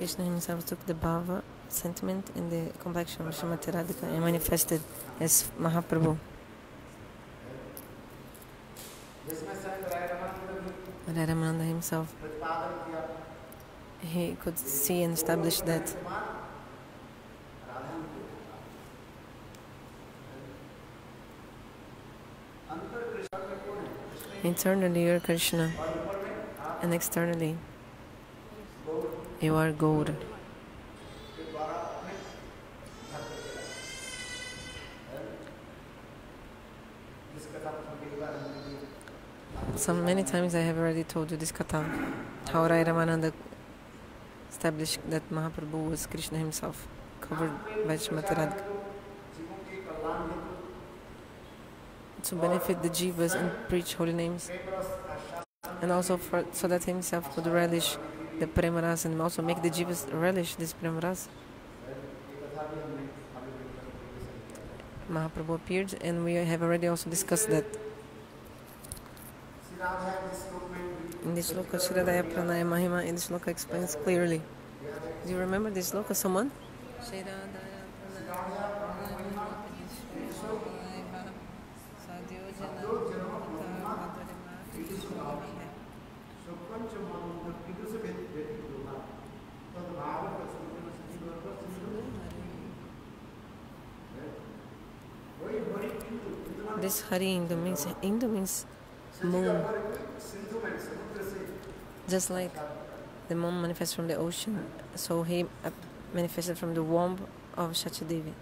Krishna himself took the bhava, sentiment, in the complexion of Srimati Radhika and manifested as Mahaprabhu. Ramananda himself, he could see and establish that internally you are Krishna and externally you are Gaura. So many times I have already told you this katha, how Rai Ramananda established that Mahaprabhu was Krishna himself, covered by Srimati Radhika, to benefit the jivas and preach holy names, and also so that himself could relish the prema rasa and also make the jivas relish this prema rasa. Mahaprabhu appeared, and we have already also discussed that. In this sloka, Shiradaya Pranaya Mahima, in this sloka explains clearly. Do you remember this sloka, someone? This Hari Indu means moon. Just like the moon manifests from the ocean, so he manifested from the womb of Shachadevi.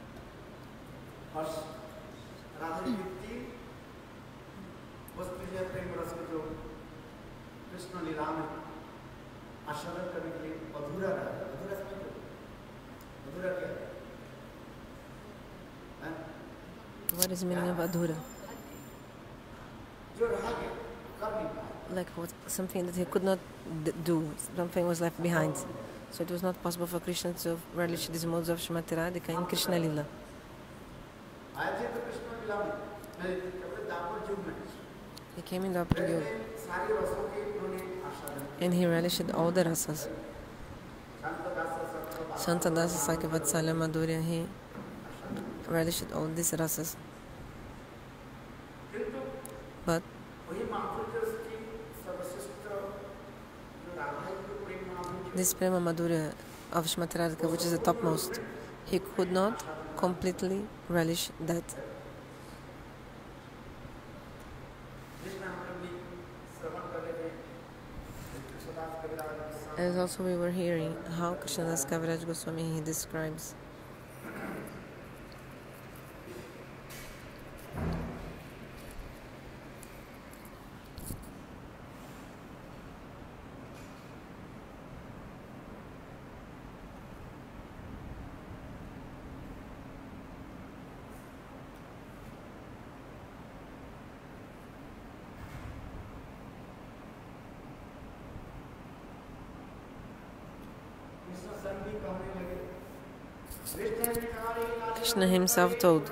What is the meaning of Adhura? Like something that he could not do, something was left behind. So it was not possible for Krishna to relish these modes of Srimati Radhika in Krishna Lila. He came in the Dwapar Yuga and he relished all the rasas. Shantadasa, Sakya, Vatsalya, Madhurya, he relished all these rasas. But this Prema Madhurya of Srimati Radhika, which is the topmost, he could not completely relish that. As also we were hearing how Krishnadas Kaviraj Goswami he describes Krishna himself told,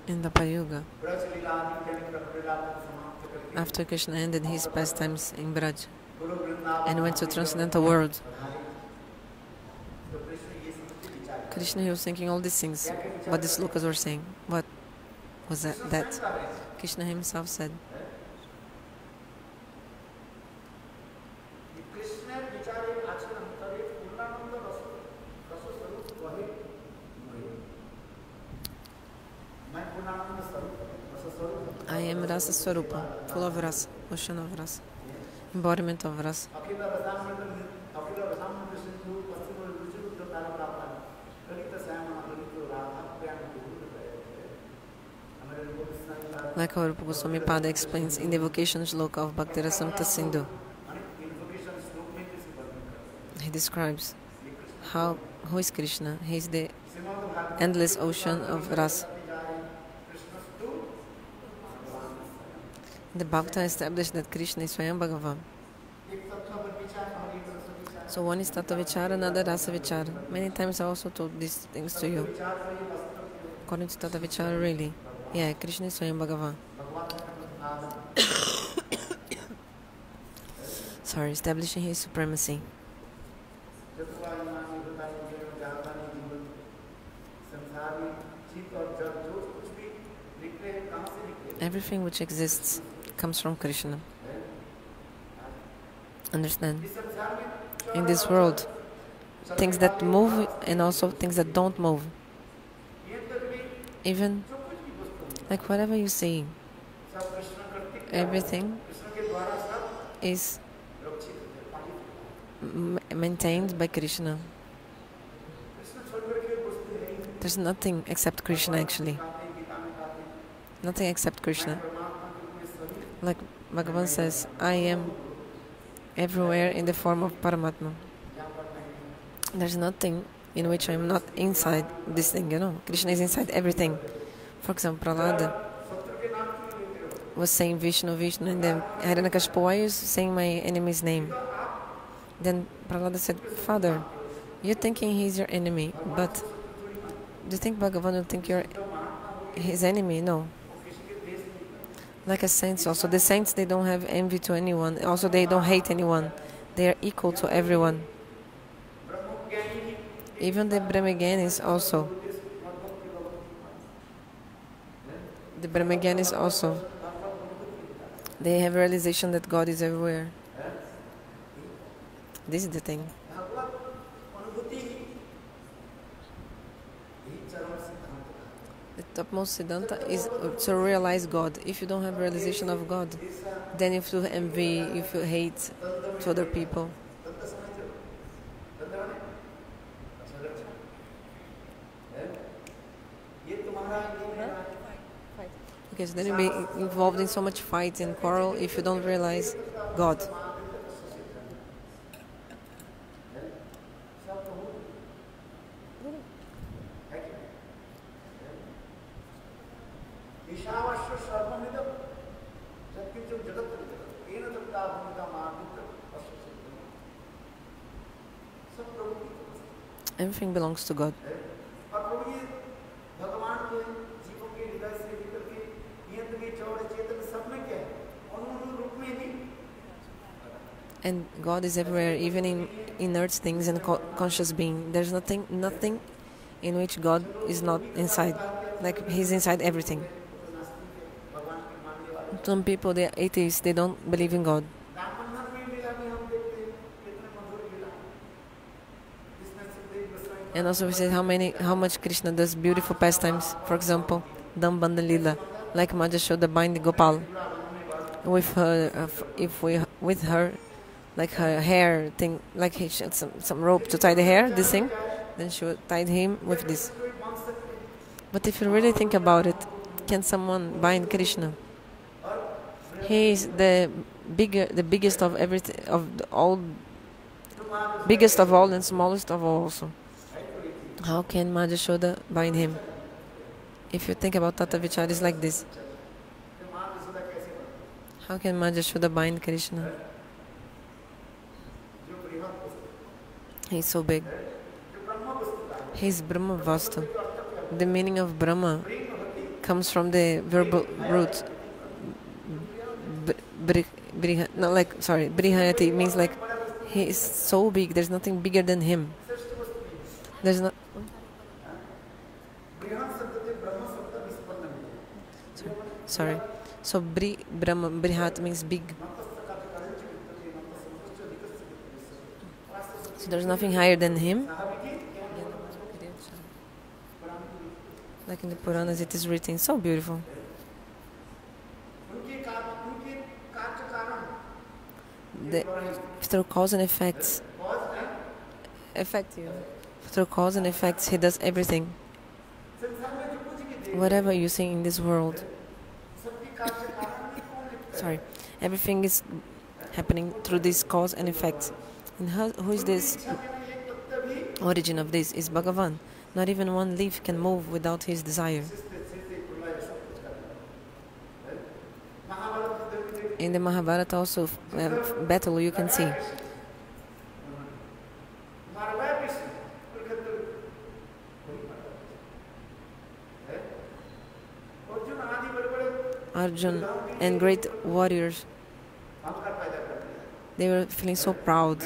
in the Dwapar Yuga, after Krishna ended his pastimes in Braj and went to transcendental world, Krishna, he was thinking all these things, what the slokas were saying. What was that? Krishna himself said. I am Rasa Swarupa, full of rasa, ocean of rasa, embodiment of rasa. Like our Rupa Goswami Pada explains in the evocation shloka of Bhakti Rasamrita Sindhu, he describes who is Krishna. He is the endless ocean of rasa. The Bhakta established that Krishna is Swayam Bhagavan. So one is Tattva Vichara, another Rasa Vichara. Many times I also told these things to you. According to Tattva Vichara, really. Yeah, Krishna is Swayam Bhagavan. Sorry, establishing his supremacy. Everything which exists comes from Krishna. Understand? In this world, things that move and also things that don't move. Even like whatever you see, everything is maintained by Krishna. There's nothing except Krishna actually. Nothing except Krishna. Like Bhagavan says, I am everywhere in the form of Paramatma. There's nothing in which I am not inside this thing, Krishna is inside everything. For example, Prahlada was saying Vishnu, Vishnu, and then Hiranyakashipu, why are you saying my enemy's name? Then Prahlada said, Father, you're thinking he's your enemy, but do you think Bhagavan will think you're his enemy? No. Like a saints also. The saints, they don't have envy to anyone. Also, they don't hate anyone. They are equal to everyone. Even the Brahmagyanis also. The Brahmagyanis also. They have realization that God is everywhere. This is the thing. The topmost Siddhanta is to realize God. If you don't have realization of God, then you feel envy, you feel hate to other people. Okay, so then you'll be involved in so much fight and quarrel if you don't realize God. Everything belongs to God. And God is everywhere, even in inert things and conscious being. There's nothing in which God is not inside. Like He's inside everything. Some people, they're atheists, they don't believe in God. And also we said how much Krishna does beautiful pastimes. For example, Dambandha Lila, like Madhya Yashoda bind Gopal with her, with her, like her hair thing, like he had some rope to tie the hair, this thing, then she would tie him with this. But if you really think about it, can someone bind Krishna? He is the biggest of everything, biggest of all and smallest of all also. How can Madhya Yashoda bind him? If you think about Tattva Vichara, it's like this. How can Madhya Yashoda bind Krishna? He's so big. He's Brahma Vastu. The meaning of Brahma comes from the verbal root. Brihayati means like he is so big. There's nothing bigger than him. There's not. Sorry. So Brahma, Brihat means big. So there's nothing higher than him. Like in the Puranas it is written, so beautiful. Through cause and effects, through cause and effects, he does everything. Whatever you see in this world, everything is happening through this cause and effects. And who is this? Origin of this is Bhagavan. Not even one leaf can move without his desire. In the Mahabharata also battle you can see. Arjun and great warriors, they were feeling so proud.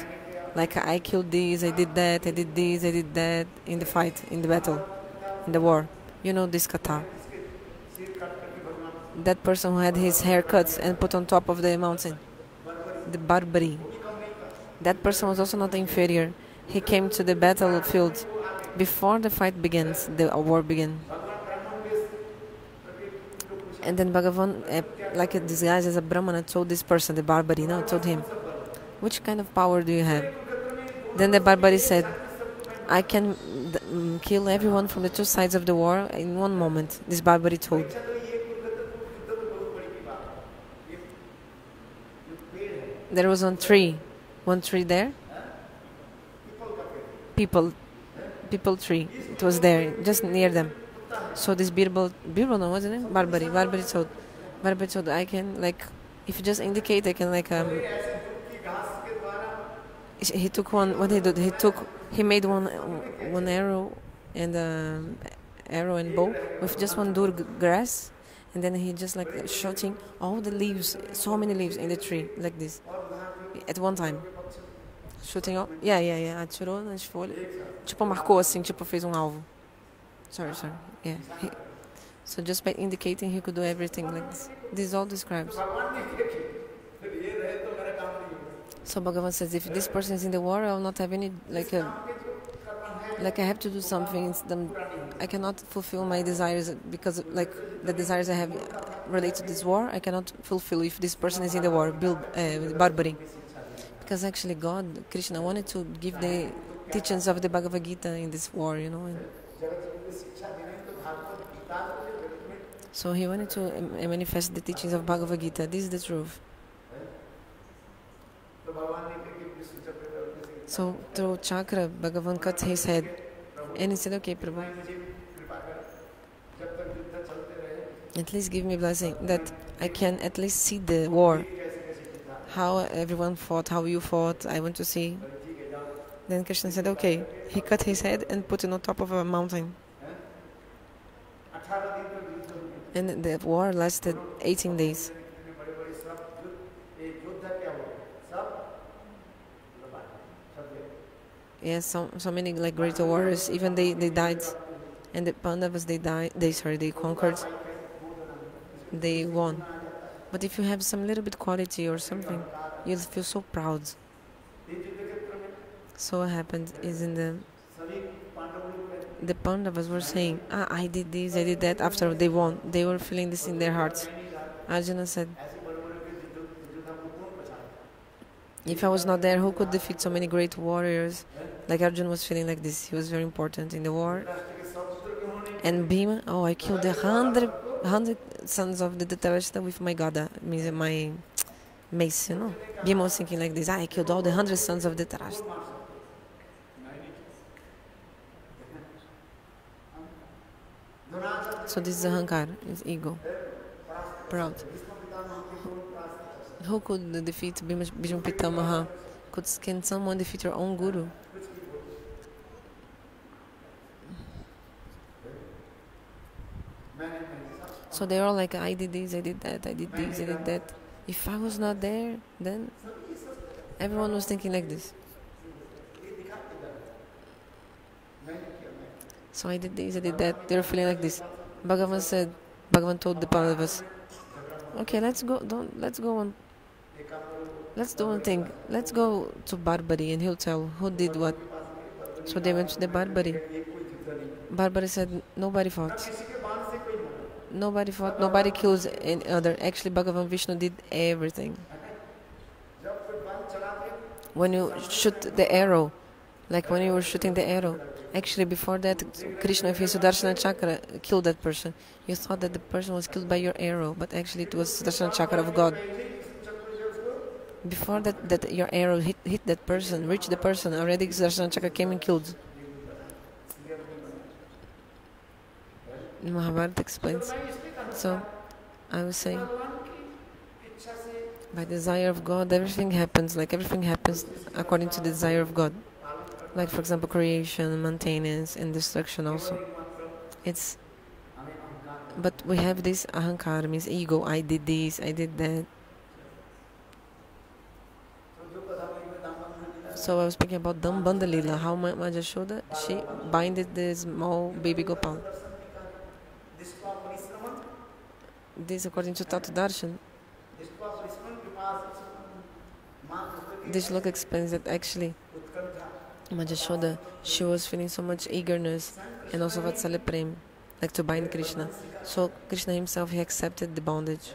Like, I killed this, I did that, I did this, I did that in the fight, in the battle, in the war. You know this katha. That person who had his hair cut and put on top of the mountain, the Barbari. That person was also not inferior. He came to the battlefield before the fight begins, the war began. And then Bhagavan, like a disguise as a Brahmana, told this person, the Barbari, told him, which kind of power do you have? Then the Barbari said, I can kill everyone from the two sides of the war in one moment. This Barbari told. There was one tree there. People tree. It was there, just near them. So this Birbal no, wasn't it? Barbari told, I can, like, if you just indicate, I can, like, he took one, what he did, he made one arrow and bow with just one dur grass, and then he just, like, shooting all the leaves, so many leaves in the tree, like this, at one time. Shooting all, atirou nas folhas, tipo, marcou assim, tipo, fez alvo. Sorry, yeah. So just by indicating, he could do everything like this. This all describes. So Bhagavan says, if this person is in the war, I will not have any, like I have to do something. I cannot fulfill my desires because, like, the desires I have related to this war, I cannot fulfill if this person is in the war, Barbari. Because actually God, Krishna, wanted to give the teachings of the Bhagavad Gita in this war, and so he wanted to manifest the teachings of Bhagavad Gita. This is the truth. So through chakra, Bhagavan cut his head, and he said, okay, Prabhu, at least give me blessing that I can at least see the war, how everyone fought, how you fought, I want to see. Then Krishna said, okay. He cut his head and put it on top of a mountain. And the war lasted 18 days. Yes, so many, like, great warriors, even they died. And the Pandavas, they conquered. They won. But if you have some little bit quality or something, you'll feel so proud. So what happened is the Pandavas were saying, I did this, I did that, after they won. They were feeling this in their hearts. Arjuna said, if I was not there, who could defeat so many great warriors? Like, Arjuna was feeling like this. He was very important in the war. And Bhima, I killed 100 sons of the Dhritarashtra with my Gada, means my mace, Bhima was thinking like this, I killed all the 100 sons of the Dhritarashtra. So this is Ahankar, is ego, proud. Who could defeat Bhishma Pitamaha? Can someone defeat your own guru? So they're all like, I did this, I did that, I did this, I did that. If I was not there, then everyone was thinking like this. So I did this, I did that. They were feeling like this. Bhagavan told the Pandavas, Okay, let's go. Let's go on. Let's do one thing. Let's go to Barbary and he'll tell who did what. So they went to the Barbary. Barbary said nobody fought. Nobody fought. Nobody kills any other. Actually, Bhagavan Vishnu did everything. When you shoot the arrow, like when you were shooting the arrow, actually before that, Krishna with his Sudarshana Chakra killed that person. You thought that the person was killed by your arrow, but actually it was Sudarshana Chakra of God. Before that your arrow hit that person, reached the person, already Sudarshana Chakra came and killed. Mahabharata explains. So, I was saying, by desire of God, everything happens. Like everything happens according to the desire of God. Like for example, creation, maintenance, and destruction also. But we have this ahankara, means ego. I did this, I did that. So I was speaking about Dambanda Lila, how Majashoda, she binded the small baby Gopal. This according to Tatu Darshan. This look explains that actually Majashoda, she was feeling so much eagerness and also Vatsala Prem, like to bind Krishna. So Krishna himself, he accepted the bondage.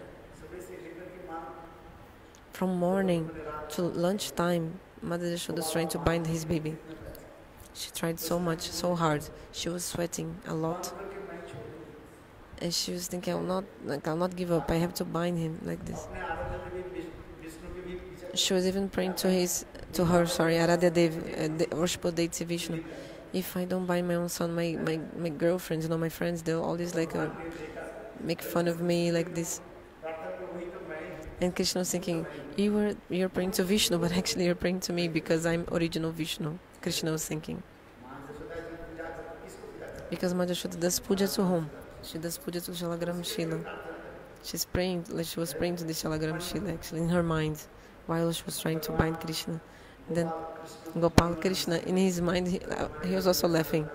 From morning to lunchtime, Mother Yashoda was trying to bind his baby. She tried so much, so hard. She was sweating a lot. And she was thinking, I'll not give up. I have to bind him like this. She was even praying to her, Aradhya Devi, worshipful deity Vishnu. If I don't bind my own son, my girlfriends, my friends, they'll always make fun of me like this. And Krishna was thinking, you're praying to Vishnu, but actually you're praying to me because I'm original Vishnu. Krishna was thinking. Because Madhushoda does puja to whom? She does puja to Shalagram Shila. She was praying to the Shalagram Shila actually in her mind while she was trying to bind Krishna. Then Gopal Krishna, in his mind, he was also laughing.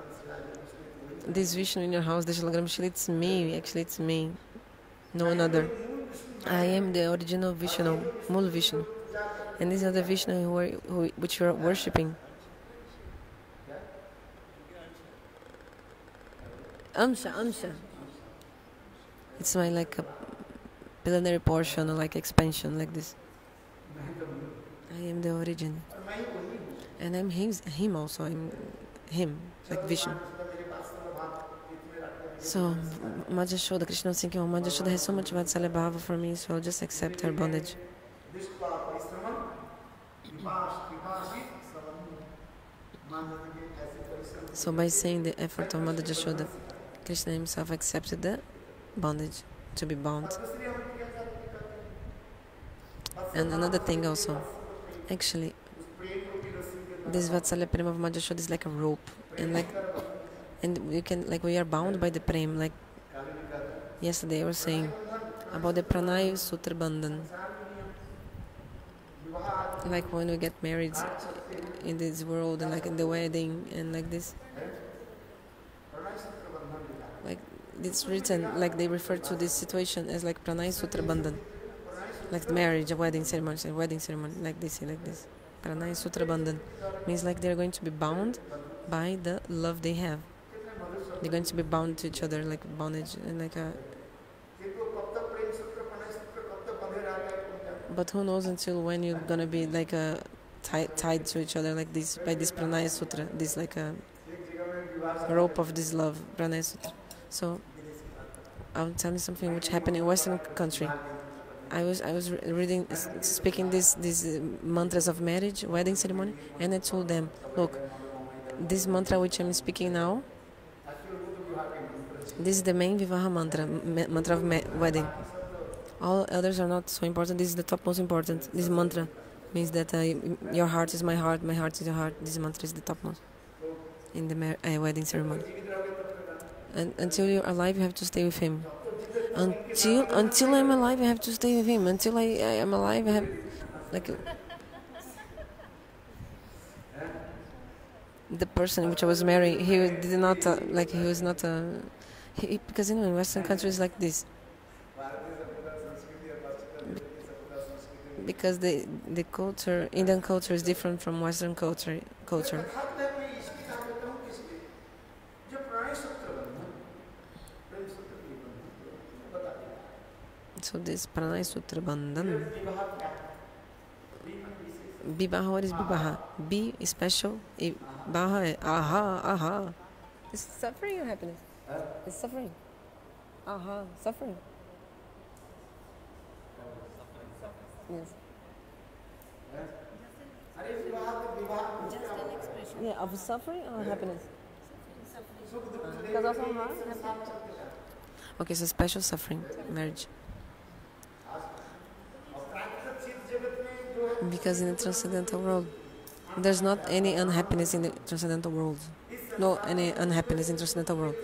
This Vishnu in your house, the Shalagram Shila, it's me, actually it's me, no another. I am the original Vishnu, Mul Vishnu. And these are the Vishnu which you are worshipping. Amsha. It's my like a plenary portion or like expansion like this. I am the origin. And I'm him also. I'm him, like Vishnu. So Majashoda, Krishna was thinking, Majashoda has so much Vatsala Bhava for me, so I'll just accept her bondage. So by saying the effort of Mother Jashoda, Krishna himself accepted the bondage, to be bound. And another thing also, actually, this Vatsala Prema of Majashoda is like a rope, and you can, we are bound by the Prem. Like yesterday I was saying about the Pranay Sutra Bandhan. Like when we get married in this world and like in the wedding and like this. Like it's written, like they refer to this situation as like Pranay Sutra Bandhan. Like marriage, a wedding ceremony, like they say like this. Pranay Sutra Bandhan means like they're going to be bound by the love they have. They're going to be bound to each other, like bondage and like a. But who knows until when you're gonna be like tied to each other like this by this Pranaya Sutra, this like a rope of this love, Pranaya Sutra. So I'll tell you something which happened in Western country. I was reading, speaking these mantras of marriage, wedding ceremony, and I told them, look, this mantra which I'm speaking now, this is the main Vivaha mantra of wedding. All others are not so important. This is the top most important. This mantra means that your heart is my heart is your heart. This mantra is the topmost in the wedding ceremony. And until you're alive, you have to stay with him. Until I'm alive, I have to stay with him. Until I am alive, I have like the person which I was marrying. He did not he was not because in Western countries like this. because the culture, Indian culture, is different from Western culture. So this Pranay Sutra Bandhan. Vivaha, what is Vivaha? B is special. Baha, aha, aha. Is suffering or happiness? It's suffering. Aha, suffering. Yes. Just an expression. Yeah, of suffering or happiness? Because also aha. Okay, so special suffering, marriage. Because in the transcendental world, there's not any unhappiness in the transcendental world. No any unhappiness in the transcendental world.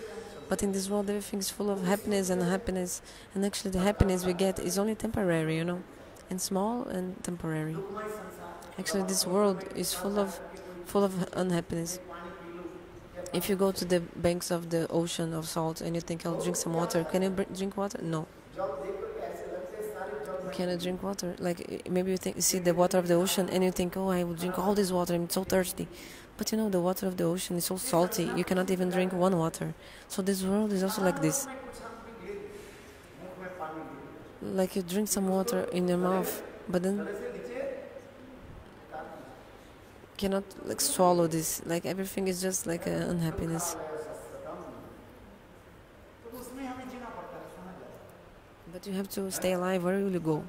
But in this world, everything is full of happiness and unhappiness. And actually, the happiness we get is only temporary, and small and temporary. Actually, this world is full of unhappiness. If you go to the banks of the ocean of salt and you think, I'll drink some water, can you drink water? No. Can I drink water? Like maybe you see the water of the ocean and you think, oh, I will drink all this water, I'm so thirsty. But the water of the ocean is so salty, you cannot even drink one water. So this world is also like this. Like you drink some water in your mouth, but then cannot swallow this. Like everything is just like an unhappiness. But you have to stay alive. Where will you go?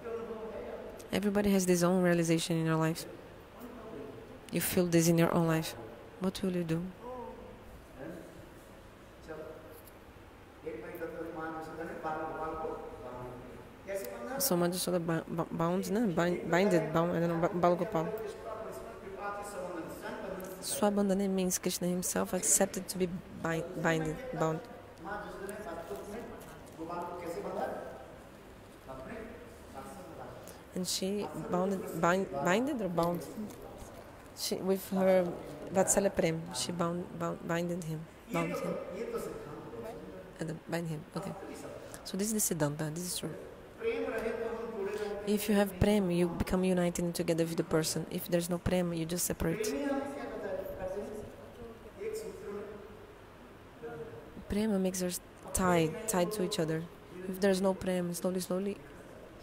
Everybody has this own realization in your life. You feel this in your own life. What will you do? So much so bound, binded, I don't know, Balgopal. Swabandhane means Krishna himself accepted to be bound. And she binded or bound? She, with her Vatsala Prem, she bound him. Bind him, okay. So this is the Siddhanta, this is true. If you have Prem, you become united together with the person. If there's no Prem, you just separate. Prema makes us tied to each other. If there's no Prem, slowly,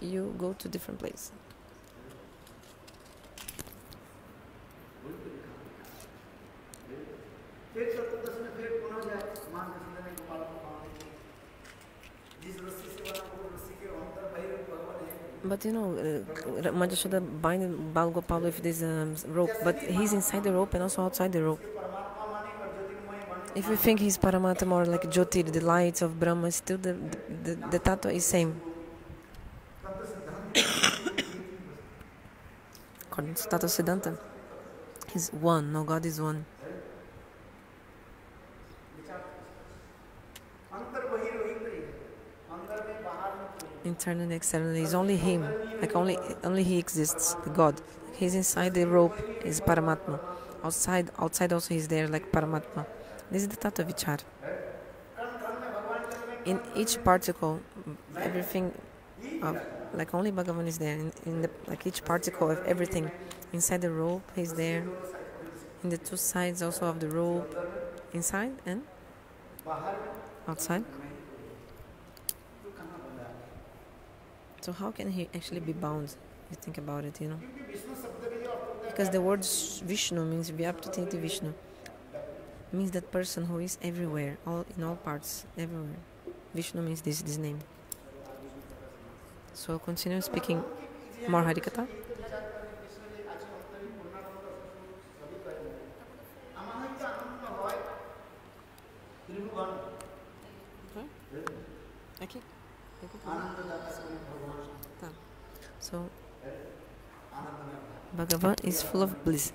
you go to different place. But Majashoda binding Balgopal with this rope, but he's inside the rope and also outside the rope. If we think he's Paramatma or like Jyotir, the light of Brahma, still the tattva is same. According to Tattva Siddhanta, he's one. No, God is one. Internally and externally is only him. Like only he exists, the God. He's inside the rope, is Paramatma. Outside also he's there like Paramatma. This is the Tattva Vichar. In each particle, everything like only Bhagavan is there. In the like each particle of everything. Inside the rope, he's there. In the two sides also of the rope. Inside and outside. So how can he actually be bound? You think about it, Because the word Vishnu means Vyaptatiti Vishnu. Means that person who is everywhere, in all parts, everywhere. Vishnu means this name. So continue speaking more Harikatha. Okay. So Bhagavan is full of bliss.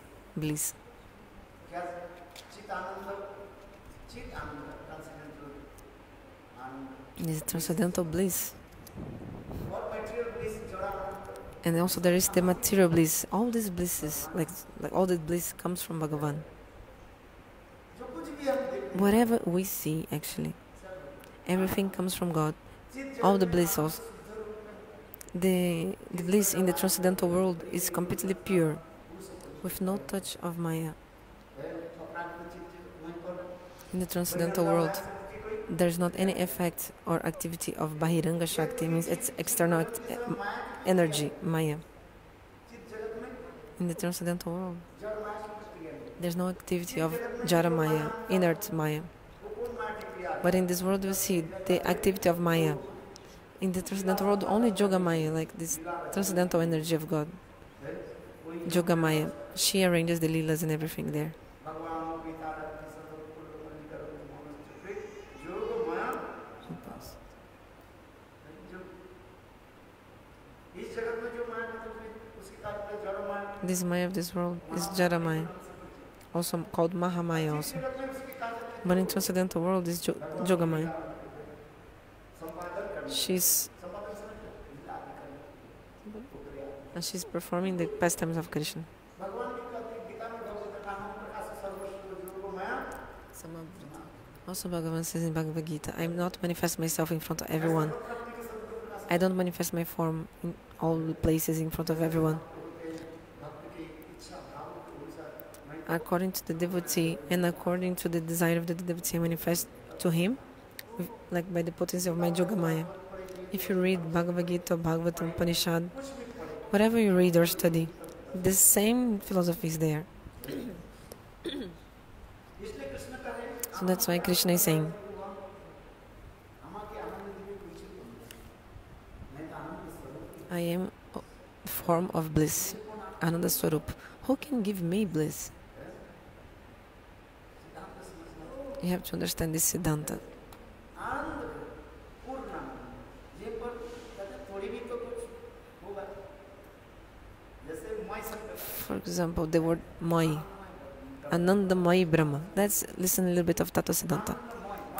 It is transcendental bliss. And also there is the material bliss. All these blisses, like all the bliss comes from Bhagavan. Whatever we see, actually, everything comes from God. All the bliss also. The bliss in the transcendental world is completely pure, with no touch of Maya. In the transcendental world, there's not any effect or activity of Bahiranga Shakti, means it's external energy, Maya. In the transcendental world, there's no activity of Jara Maya, inert Maya. But in this world, we see the activity of Maya. In the transcendental world, only Yoga Maya, like this transcendental energy of God. Yoga Maya, she arranges the leelas and everything there. This Maya of this world is Jara Maya, also called Mahamaya also. But in transcendental world is Yoga Maya. She's performing the pastimes of Krishna. Also Bhagavan says in Bhagavad Gita, I am not manifest myself in front of everyone. I don't manifest my form in all places in front of everyone. According to the devotee and according to the desire of the devotee, I manifest to him, like by the potency of my Yoga Maya. If you read Bhagavad Gita or Bhagavatam Upanishad, whatever you read or study, the same philosophy is there. So that's why Krishna is saying, I am a form of bliss, Ananda Swarup. Who can give me bliss? You have to understand this Siddhanta. For example, the word Mai, Ananda Mai Brahma. Let's listen a little bit of Tattva Siddhanta.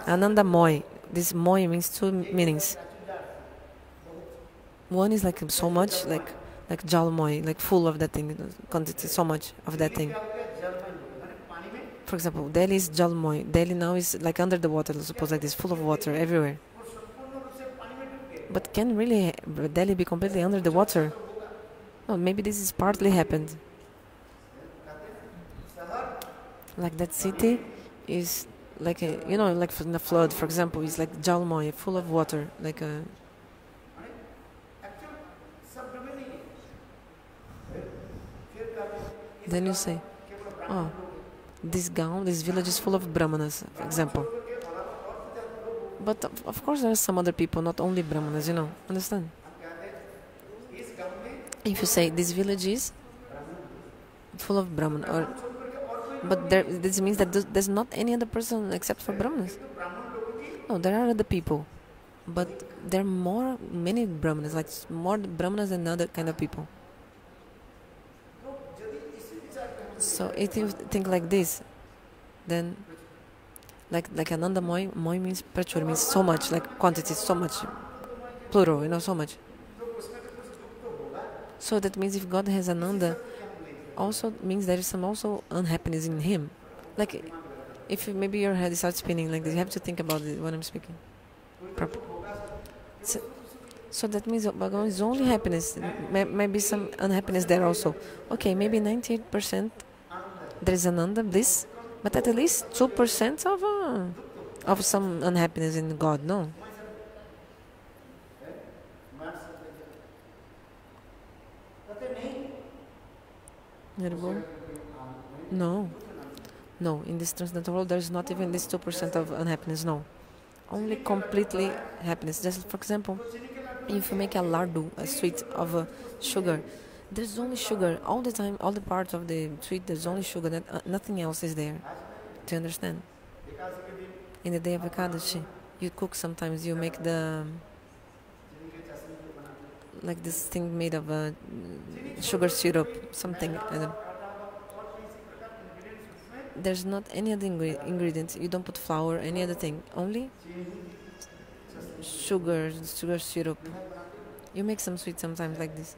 Ananda Mai. This Mai means two meanings. One is like so much, like Jal Mai, like full of that thing, quantity, so much of that thing. For example, Delhi is Jal Mai. Delhi now is like under the water, suppose like this, full of water everywhere. But can really Delhi be completely under the water? No, maybe this is partly happened. Like that city is like a, like in a flood, for example, is like Jalmoy, full of water, like a. Then you say, oh, this village is full of Brahmanas, for example. But of course there are some other people, not only Brahmanas, understand? If you say this village is full of Brahman, but this means that there's not any other person except for Brahmanas. No, there are other people, but there are many Brahmanas, like more Brahmanas than other kind of people. So if you think like this, then like Ananda Moy means prachur, means so much, like quantity, so much, plural, so much. So that means if God has Ananda, also means there is some also unhappiness in him. Like if maybe your head starts spinning like this, you have to think about it when I'm speaking. So that means Bhagavan is only happiness. Maybe some unhappiness there also. Okay, maybe 98% there is Ananda, bliss, but at least 2% of some unhappiness in God, no? No. No, in this transcendental world there is not even this 2% of unhappiness, no. Only completely happiness. Just for example, if you make a lardu, a sweet of sugar, there's only sugar all the time, all the parts of the sweet, there's only sugar, nothing else is there. Do you understand? In the day of Ekadashi, you cook sometimes, you make like this thing made of sugar syrup, something. There's not any other ingredients. You don't put flour, any other thing. Only sugar syrup. You make some sweet sometimes like this.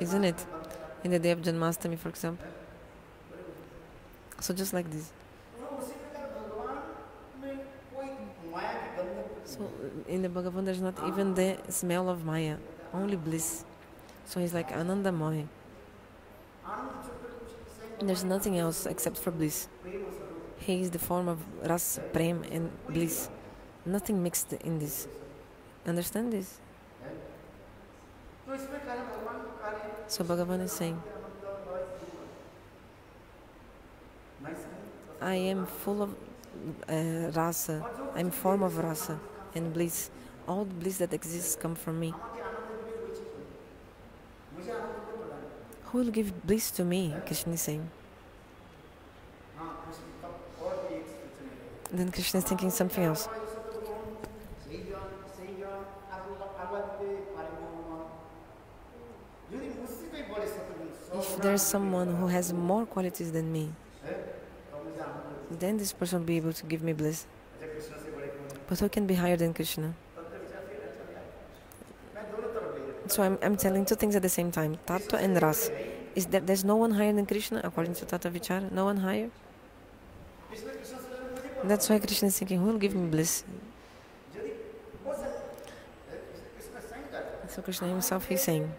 Isn't it? In the day of Janmashtami, for example. So just like this. So in the Bhagavan there's not even the smell of Maya, only bliss. So he's like Anandamoy. There's nothing else except for bliss. He is the form of Ras, Prem and bliss. Nothing mixed in this. Understand this? So Bhagavan is saying, I am full of rasa, I am form of rasa and bliss. All the bliss that exists come from me. Who will give bliss to me? Krishna is saying. Then Krishna is thinking something else. If there's someone who has more qualities than me, then this person will be able to give me bliss. But who can be higher than Krishna? So I'm telling two things at the same time, Tattva and Ras. Is that there's no one higher than Krishna according to Tattva Vichara? No one higher? That's why Krishna is thinking, who will give me bliss? So Krishna himself is saying,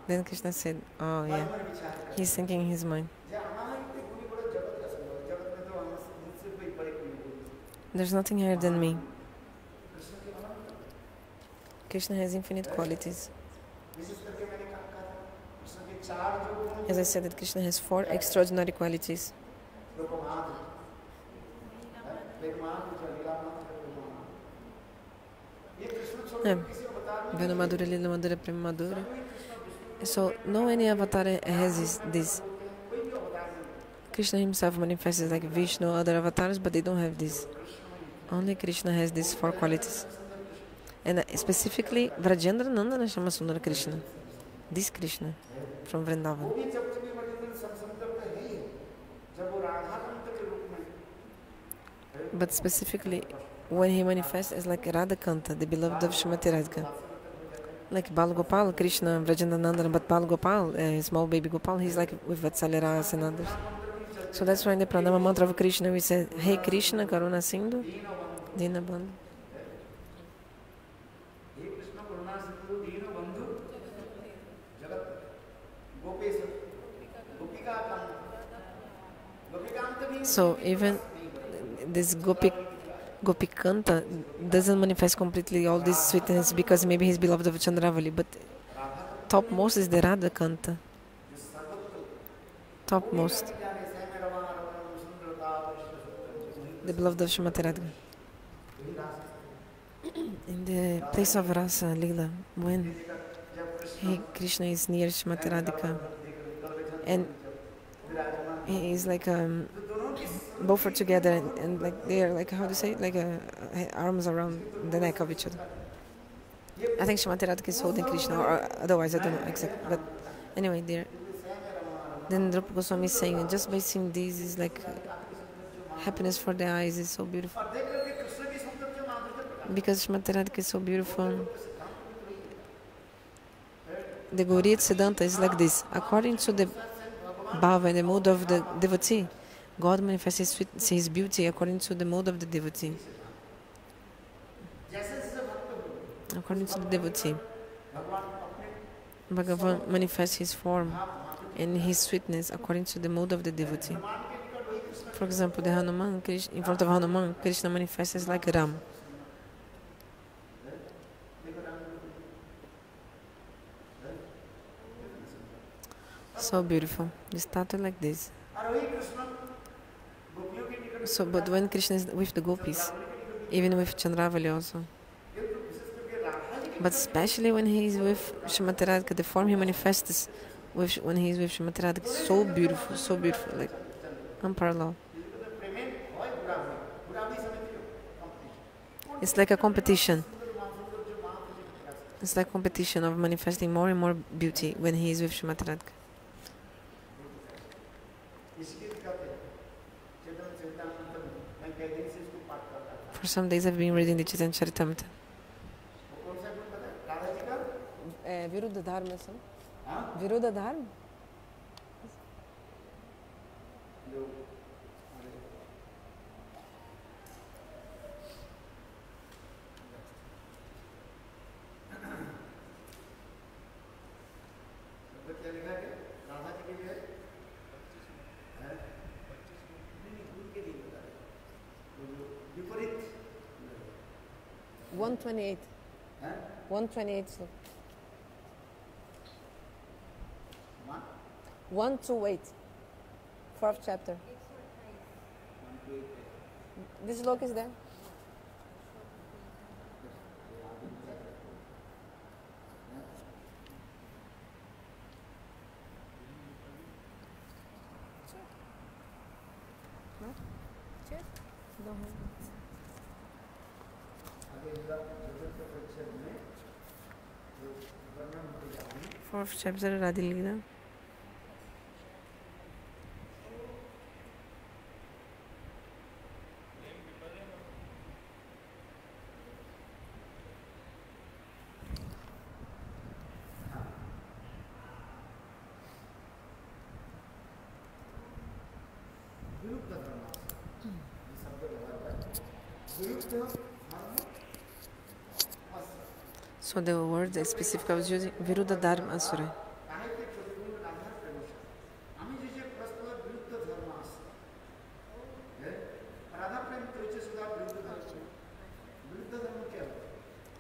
then Krishna said, oh yeah, he's thinking in his mind. There's nothing higher than me. Krishna has infinite qualities. As I said, that Krishna has 4 extraordinary qualities. Venu Madhura, Lila Madhura, Prema Madhura. So, no any avatar has this. Krishna himself manifests like Vishnu, other avatars, but they don't have this. Only Krishna has these 4 qualities. And specifically, Vrajendra Nandana chama Sundara Krishna. This Krishna from Vrindavan. But specifically, when he manifests as like Radhakanta, the beloved of Srimati Radhika. Like Bal Gopal, Krishna, Vrajendra Nandana, but Bal Gopal, small baby Gopal, he's like with Vatsalya Rasa and others. So that's why in the Pranama mantra of Krishna we say, Hey Krishna, Karuna Sindhu, Dina Bandhu. So even this Gopikanta doesn't manifest completely all this sweetness because maybe he's beloved of Chandravali, but topmost is the Radhakanta. Topmost. The beloved of Srimati Radhika. In the place of Rasa Lila, when Krishna is near Srimati Radhika, and he is like both are together and like they are like, how to say it, like arms around the neck of each other. I think Srimati Radhika is holding Krishna, or otherwise I don't know exactly, but anyway there. Then Drupa Goswami is saying, just by seeing these is like happiness for the eyes, is so beautiful. Because Srimati Radhika is so beautiful. The Gauriya Siddhanta is like this. According to the bhava and the mood of the devotee, God manifests his beauty according to the mode of the devotee. According to the devotee, Bhagavan manifests his form and his sweetness according to the mode of the devotee. For example, the Hanuman, in front of Hanuman, Krishna manifests as like Ram. So beautiful. The statue like this. So, but when Krishna is with the gopis, even with Chandravali also, but especially when he is with Srimati Radhika, the form he manifests when he is with Srimati Radhika is so beautiful, like unparalleled. It's like a competition. It's like competition of manifesting more and more beauty when he is with Srimati Radhika. For some days I've been reading the Chaitanya Charitamrita. Viruddha Dharma, so? Viruddha Dharma? क्या लिखा है राधा जी के लिए 128. 128. So. 128. Fourth chapter. This look is there. Fourth chapter Radhilila. So the word the specific I was using Viruddha Dharma Asura.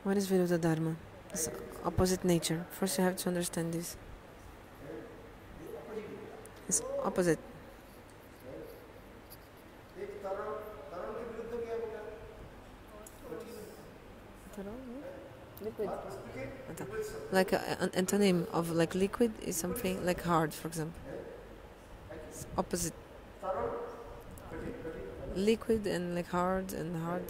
What is Viruddha Dharma? It's opposite nature. First you have to understand this. It's opposite. Liquid. Like an antonym of like liquid is something like hard, for example. It's opposite. Liquid and like hard and hard,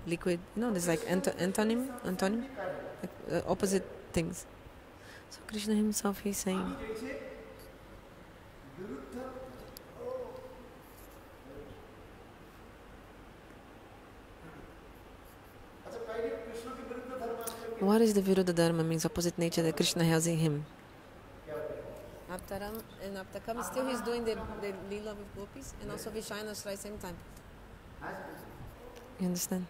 liquid. You know, there's like antonym, like opposite things. So Krishna himself, he's saying. What is the Viruddha Dharma means opposite nature that Krishna has in him? Aptaram and Aptakam, still he's doing the Leela with gopis and also Vishayana at the same time. You understand?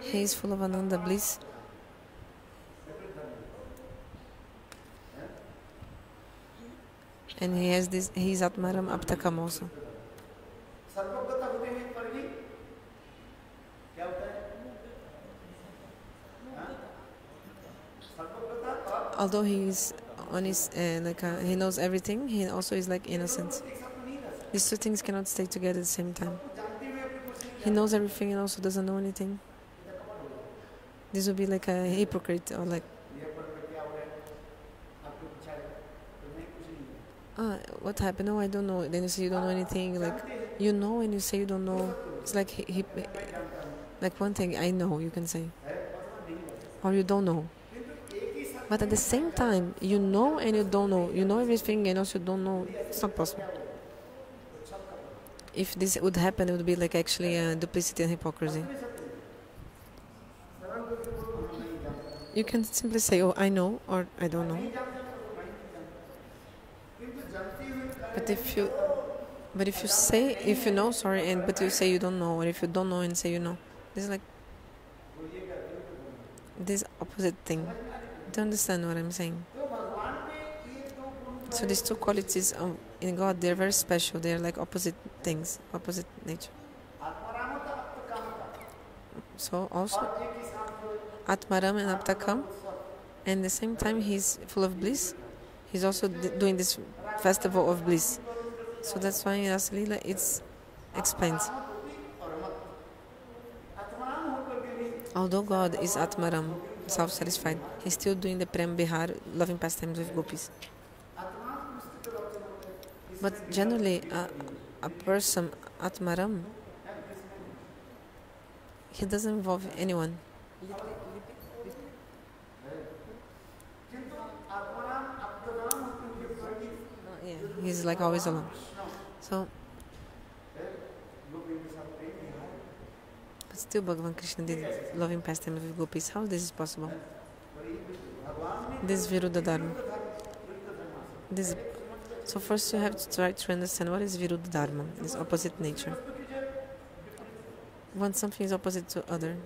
He is full of Ananda bliss. And he has this, he is Atmaram Aptakam also. Although he is on his he knows everything, he also is like innocent. These two things cannot stay together at the same time. He knows everything and also doesn't know anything. This would be like a hypocrite or like what happened? No, I don't know. Then you say you don't know anything. Like you know and you say you don't know. It's like like one thing I know you can say, or you don't know. But at the same time, you know and you don't know. You know everything and also you don't know. It's not possible. If this would happen, it would be like actually duplicity and hypocrisy. You can simply say, oh, I know, or I don't know. But if you say, if you know, but you say you don't know, or if you don't know and say you know, this is like this opposite thing. Do you understand what I'm saying? So these two qualities in God, they're very special. They're like opposite things, opposite nature. So also Atmaram and Aptakam, and at the same time he's full of bliss. He's also doing this festival of bliss. So that's why in Rasa Leela it explains. Although God is Atmaram, self-satisfied, he's still doing the Prem Bihar, loving pastimes with gopis. But generally, a person, Atmaram, he doesn't involve anyone. Yeah, he's like always alone. So, but still Bhagavan Krishna did loving pastimes with gopis. How this is possible? this Viruddha Dharma. So first you have to try to understand what is Viruddha Dharma, this opposite nature. When something is opposite to other,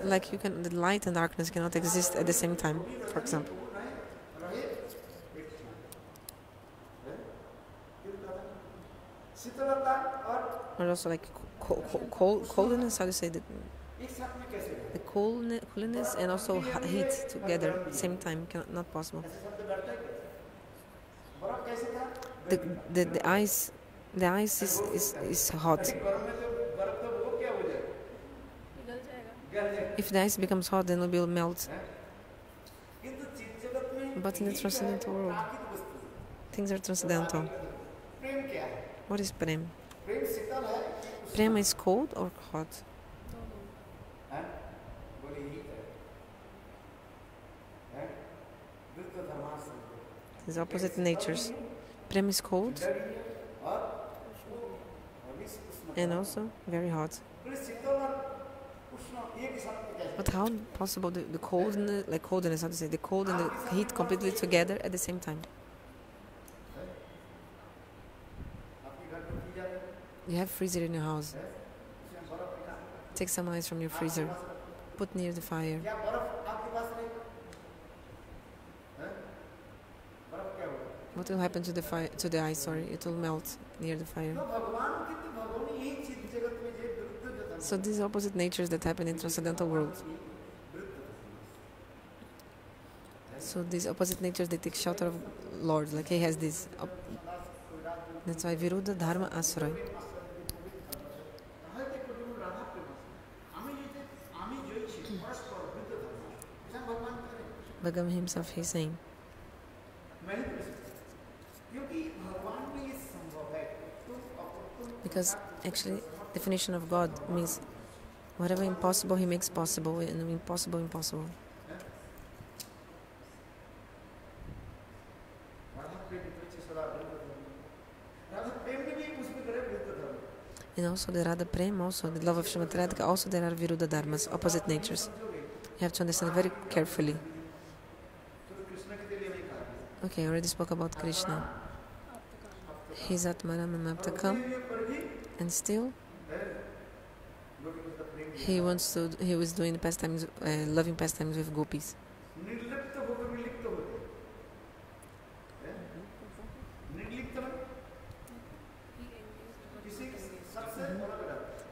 like the light and darkness cannot exist at the same time, for example. Or also like coldness, how do you say that? The coolness and also heat together at the same time not possible. The ice is hot. If the ice becomes hot, then it will melt. But in the transcendental world, things are transcendental. What is Prem? Prem is cold or hot? These opposite natures. Prem is cold and also very hot. But how possible the coldness, how to say, the cold and the heat completely together at the same time? You have freezer in your house. Take some ice from your freezer, put near the fire. What will happen to the fire? To the ice? Sorry, it will melt near the fire. So these opposite natures that happen in transcendental world. So these opposite natures, they take shelter of Lord, like he has this. That's why Viruddha Dharma Asray. Bhagavan himself, he's saying, because actually definition of God means whatever impossible he makes possible and impossible impossible. And also the Radha Prem, also the love of Srimati Radhika, also there are Viruddha Dharmas, opposite natures. You have to understand very carefully. Okay, I already spoke about Krishna. He's Atmaram and Aptakam, and still he was doing pastimes, loving pastimes with gopis.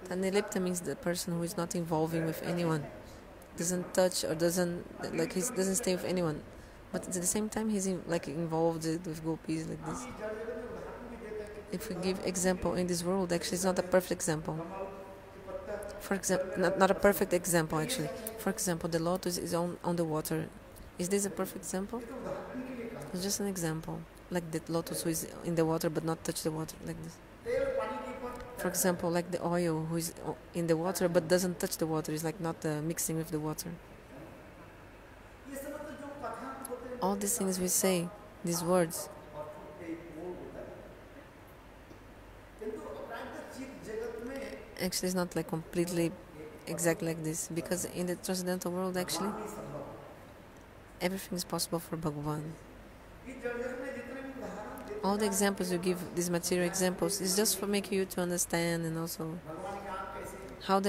Nilipta means the person who is not involving with anyone, doesn't touch or doesn't stay with anyone, but at the same time he's involved with gopis like this. If we give example in this world, actually it's not a perfect example. For example, not a perfect example actually. For example, the lotus is on the water. Is this a perfect example? It's just an example, like the lotus who is in the water but not touch the water like this. For example, like the oil who is in the water but doesn't touch the water, is like not mixing with the water. All these things we say, these words, actually it's not like completely exact like this, because in the transcendental world actually everything is possible for Bhagavan. All the examples you give, these material examples, is just for making you to understand, and also how are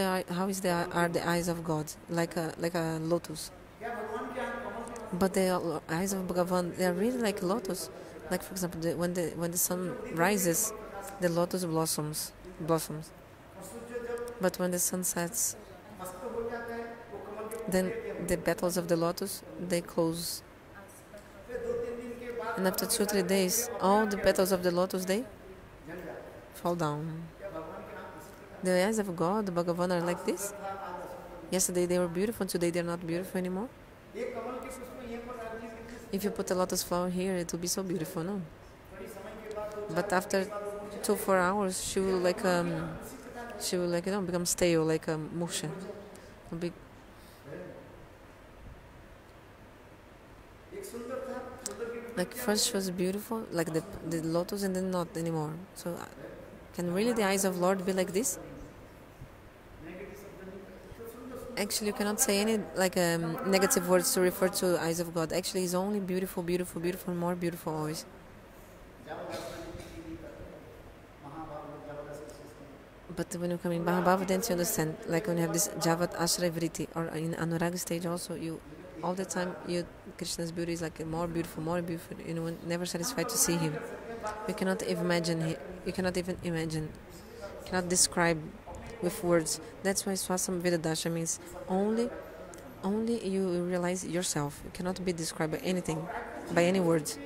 the eyes of God, like a lotus. But the eyes of Bhagavan, they are really like a lotus. Like for example, when the sun rises, the lotus blossoms. But when the sun sets, then the petals of the lotus, they close. And after 2-3 days, all the petals of the lotus, they fall down. The eyes of God, the Bhagavan, are like this. Yesterday they were beautiful, today they are not beautiful anymore. If you put a lotus flower here, it will be so beautiful, no? But after 2-4 hours, she will become stale, like a musha. Like first she was beautiful, like the lotus, and then not anymore. So can really the eyes of Lord be like this? Actually, you cannot say any like negative words to refer to eyes of God. Actually, He's only beautiful, beautiful, beautiful, more beautiful always. But when you come in Mahabhava, then you understand. Like when you have this Javat Ashray Vritti, or in Anurag stage also, you all the time Krishna's beauty is like more beautiful, more beautiful. You know, never satisfied to see Him. You cannot even imagine. You cannot even imagine. Cannot describe with words. That's why Swasam Vedadasha means only you realize yourself. You cannot be described by anything, by any words.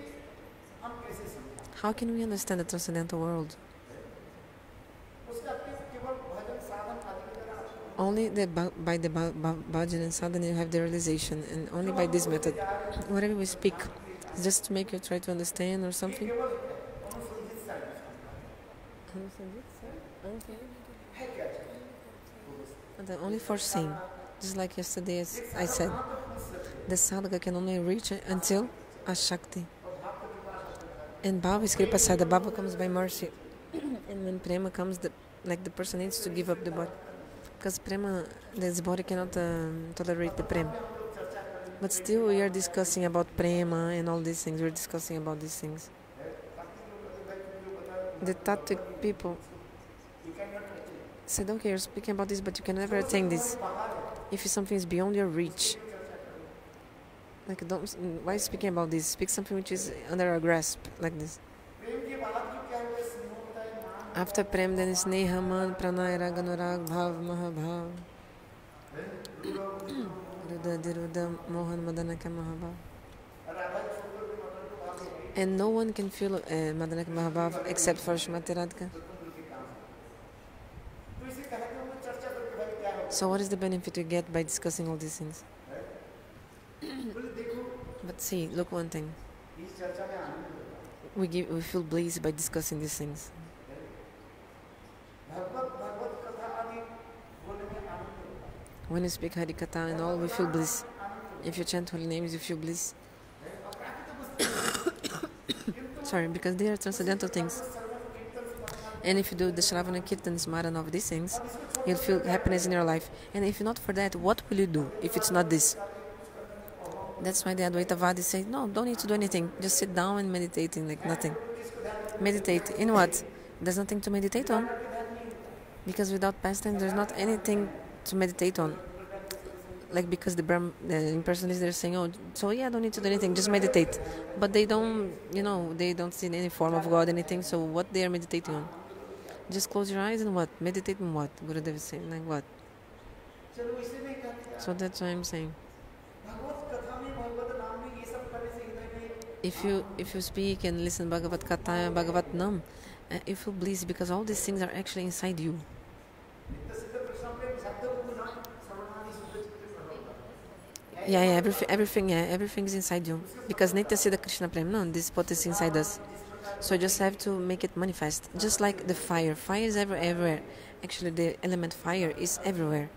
How can we understand the transcendental world? Only by the bhajan and sadhana you have the realization, and only by this method. Whatever we speak, just to make you try to understand or something. Only for seeing. Just like yesterday I said, the sadhaka can only reach until Ashakti. And Bhava is Kripa Sada. Bhava comes by mercy. And when Prema comes, the person needs to give up the body. Because Prema, this body cannot tolerate the Prema. But still we are discussing about Prema and all these things. We're discussing about these things. The Tattvic people said, okay, you're speaking about this, but you can never attain this. If something is beyond your reach. Like, why speaking about this? Speak something which is under a grasp, like this. After Prem, then is Neha, Man, Pranay, Rag, Anurag, Bhav, Mahabhav. Ruda, Diruda, Mohan, Madanaka, Mahabhav. And no one can feel Madanaka Mahabhav except for Shrimati Radhika. So what is the benefit you get by discussing all these things? But see, look one thing. We feel bliss by discussing these things. When you speak Harikatha and all, we feel bliss. If you chant holy names, you feel bliss. Sorry, because they are transcendental things. And if you do the Shravana Kirtan Smarana of these things, you'll feel happiness in your life. And if not for that, what will you do if it's not this? That's why the Advaitavadis say, no, don't need to do anything. Just sit down and meditating like nothing. Meditate. In what? There's nothing to meditate on. Because without pastime, there's not anything to meditate on. Like because the impersonalists, they're saying, oh, so yeah, don't need to do anything, just meditate. But they don't, they don't see any form of God, anything. So what they are meditating on? Just close your eyes and what? Meditate on what? Gurudev is saying, like what? So that's why I'm saying. If you speak and listen Bhagavat Katha, Bhagavat Nam, you feel bliss because all these things are actually inside you. Yeah, everything is inside you. Because Nitya Siddha Krishna Prem, no, this pot is inside us. So you just have to make it manifest. Just like the fire. Fire is everywhere. Actually, the element fire is everywhere.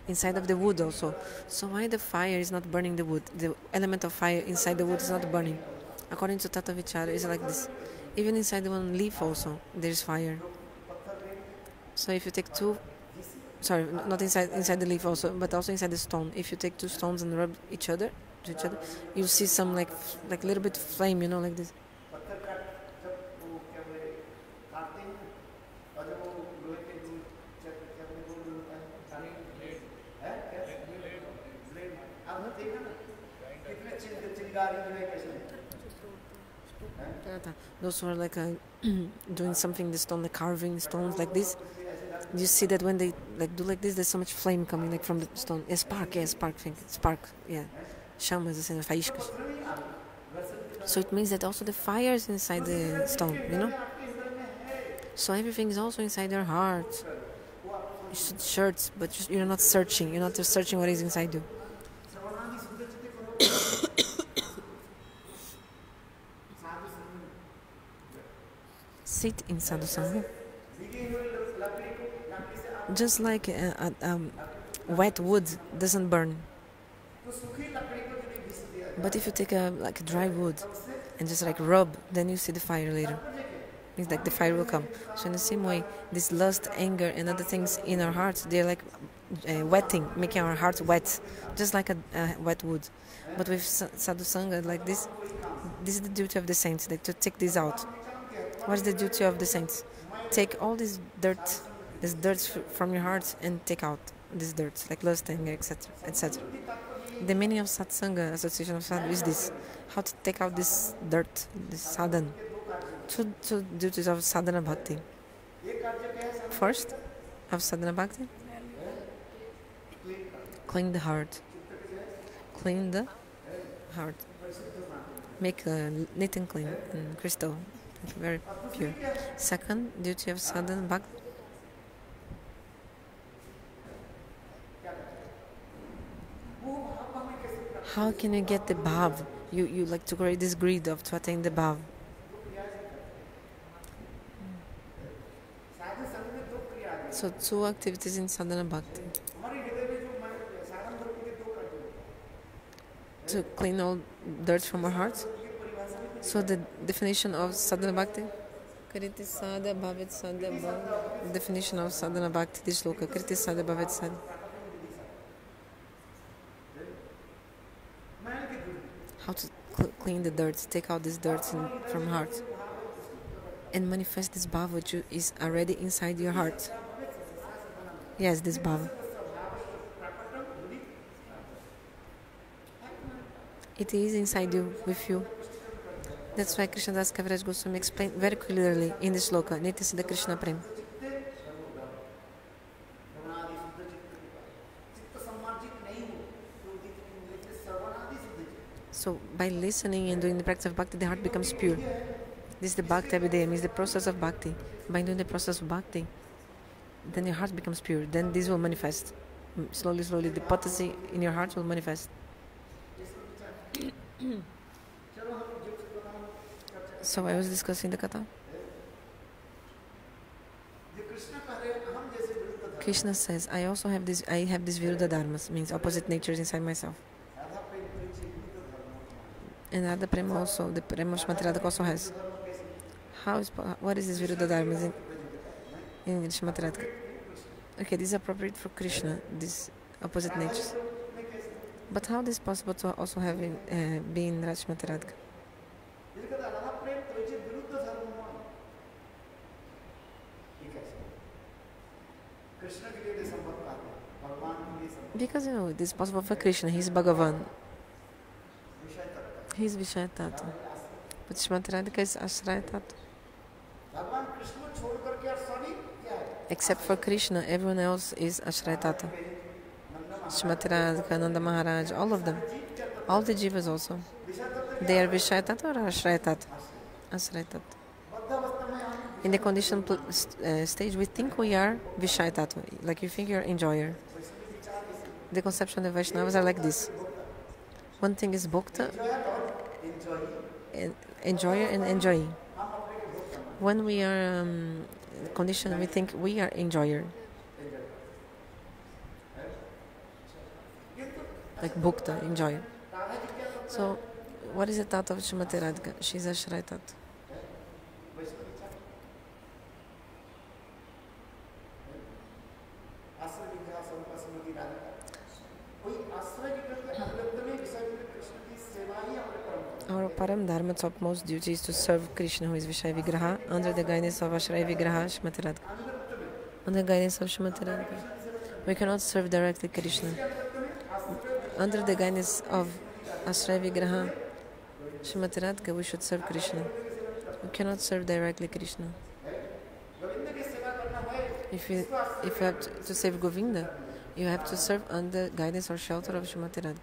Inside of the wood also. So why the fire is not burning the wood? The element of fire inside the wood is not burning. According to Tata Vichara, it's like this. Even inside one leaf also, there is fire. So if you take not inside the leaf also, but also inside the stone. If you take two stones and rub to each other, you see some like little bit flame, like this. Those who are like doing something in the stone, like carving stones like this. You see that when they do like this, there's so much flame coming like from the stone. Spark, yeah. Chamas, assim, faíscas. So it means that also the fire is inside the stone, So everything is also inside your heart. You should search, but you're not searching. You're not just searching what is inside you. Sit in sadhu sangha. Just like wet wood doesn't burn. But if you take a dry wood and just rub, then you see the fire later. Means like the fire will come. So in the same way, this lust, anger, and other things in our hearts, they're like wetting, making our hearts wet, just like a wet wood. But with sadhu sangha like this is the duty of the saints, like to take this out. What is the duty of the saints? Take all this dirt from your heart and take out this dirt, like lust, anger, etc., etc. The meaning of satsanga, association of sadhu, is this: how to take out this dirt, this sadhan. Two duties of sadhana bhakti. First, of sadhana bhakti, clean the heart. Clean the heart. Make neat and clean and crystal, very pure. Second duty of sadhana bhakti, how can you get the bhav? You like to create this greed of to attain the bhav. So two activities in sadhana bhakti: to clean all dirt from our hearts. So the definition of sadhana bhakti, Kriti sada bhavet sada bhav. Definition of sadhana bhakti, this shloka, Kriti sada bhavet sada. How to clean the dirt, take out this dirt from heart, and manifest this bhav which is already inside your heart. Yes, this bhav. It is inside you, with you. That's why Krishna Das Kaviraj Goswami explained very clearly in this shloka, Nitya Siddha Krishna Prem. So by listening and doing the practice of bhakti, the heart becomes pure. This is the bhakti abhidheya, means the process of bhakti. By doing the process of bhakti, then your heart becomes pure. Then this will manifest. Slowly, slowly, the potency in your heart will manifest. So I was discussing the katha. Krishna says, I have these viruddha dharmas, means opposite natures inside myself. And Radha Prema also, the Prema of Srimati Radhika also has. What is this viruddha dharmas in Srimati Radhika? Okay, this is appropriate for Krishna, these opposite natures. But how is it possible to also have be in Srimati Radhika? Because it is possible for Krishna, he is Bhagavan. He is Vishaya Tattva. But Srimati Radhika is Ashraya Tattva. Except for Krishna, everyone else is Ashraya Tattva. Srimati Radhika, Nanda Maharaj, all of them. All the jivas also. They are Vishaya Tattva or Ashraya Tattva? Ashraya Tattva. In the conditioned stage, we think we are Vishaya Tattva. Like you think you're enjoyer. The conception of the Vaishnavas are like this. One thing is bhokta, enjoyer and enjoyee. When we are conditioned, we think we are enjoyer. Like bhokta, enjoyer. So, what is the tattva of Srimati Radhika? She is Ashraya Tattva. Our param dharma, topmost duty is to serve Krishna, who is Vishaya Vigraha, under the guidance of Ashraya Vigraha, Srimati Radhika. Under the guidance of Srimati Radhika. We cannot serve directly Krishna. Under the guidance of Ashraya Vigraha, Srimati Radhika, we should serve Krishna. We cannot serve directly Krishna. If you have to save Govinda, you have to serve under guidance or shelter of Srimati Radhika.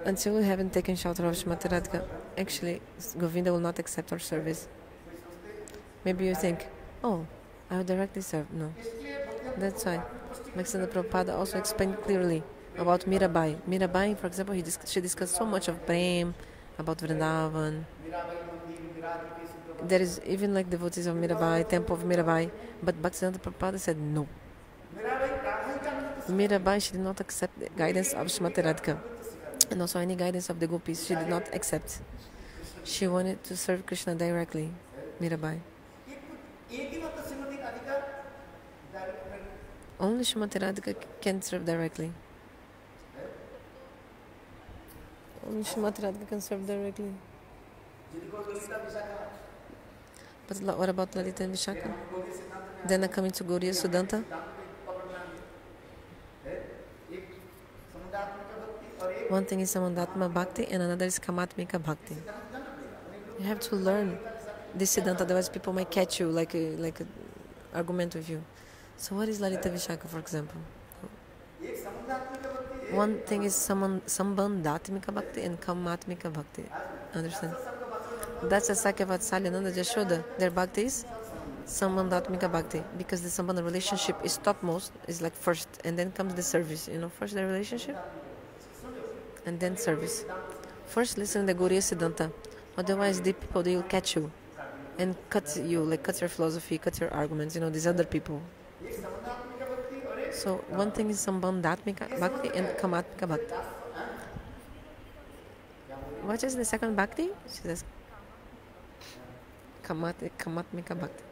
Until we haven't taken shelter of Srimati Radhika, actually, Govinda will not accept our service. Maybe you think, oh, I will directly serve. No. That's why Bhaktivinoda Prabhupada also explained clearly about Mirabai. Mirabai, for example, she discussed so much of Prem, about Vrindavan. There is even like devotees of Mirabai, temple of Mirabai, but Bhaktivinoda Prabhupada said no. Mirabai, she did not accept the guidance of Srimati Radhika. And also any guidance of the gopis, she did not accept. She wanted to serve Krishna directly, Mirabai. एक ही मतलब Shrimati Radhika direct Only Srimati Radhika can serve directly. Only Srimati Radhika can serve directly. जिनको Lalita Vishakha But what about Lalita and Vishaka? Then coming to Gauriya Sudanta. One thing is Samandatma Bhakti and another is Kamatmika Bhakti. You have to learn this Siddhanta, otherwise people might catch you like a argument with you. So what is Lalita Vishaka, for example? One thing is Sambandhatmika Bhakti and Kamatmika Bhakti. Understand? That's a Sakya Vatsalya Nanda Jashoda. Their Bhakti is Sambandhatmika Bhakti, because the Sambandha relationship is topmost, is like first, and then comes the service. First the relationship and then service. First listen to the Gauriya Siddhanta, otherwise the people, they will catch you and cut you, like cut your philosophy, cut your arguments, these other people. So one thing is Sambandhatmika Bhakti and Kamatmika Bhakti. What is the second Bhakti? She says Kamatmika Bhakti.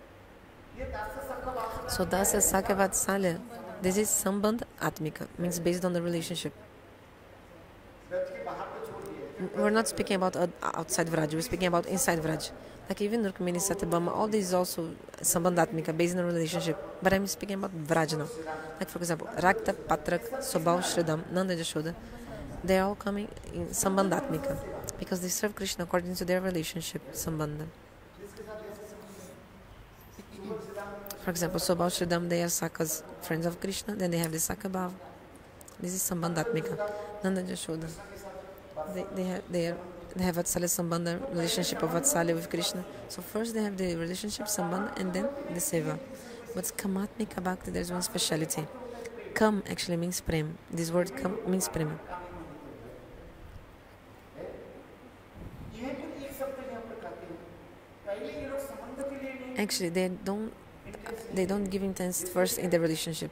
So that's a Sakya Vatsalya. This is Sambandh Atmika, means based on the relationship. We're not speaking about outside Vraj, we're speaking about inside Vraj. Like even Rukmini, Satyabhama, all these also Sambandhatmika, based on the relationship. But I'm speaking about Vraj now. Like for example, Rakta, Patrak, Sobhav, Shridham, Nanda Jashoda, they're all coming in Sambandhatmika, because they serve Krishna according to their relationship, Sambandha. For example, Sobhav, Shridham, they are Sakas, friends of Krishna, then they have the Saka Bhav. This is Sambandhatmika. Nanda Jashoda, they have Vatsalya Sambandha, relationship of Vatsalya with Krishna. So first they have the relationship Sambandha and then the Seva. But Kamatmika Bhakti, there's one speciality. Kam actually means prem. This word kam means prem. Actually, they don't give intense first in the relationship.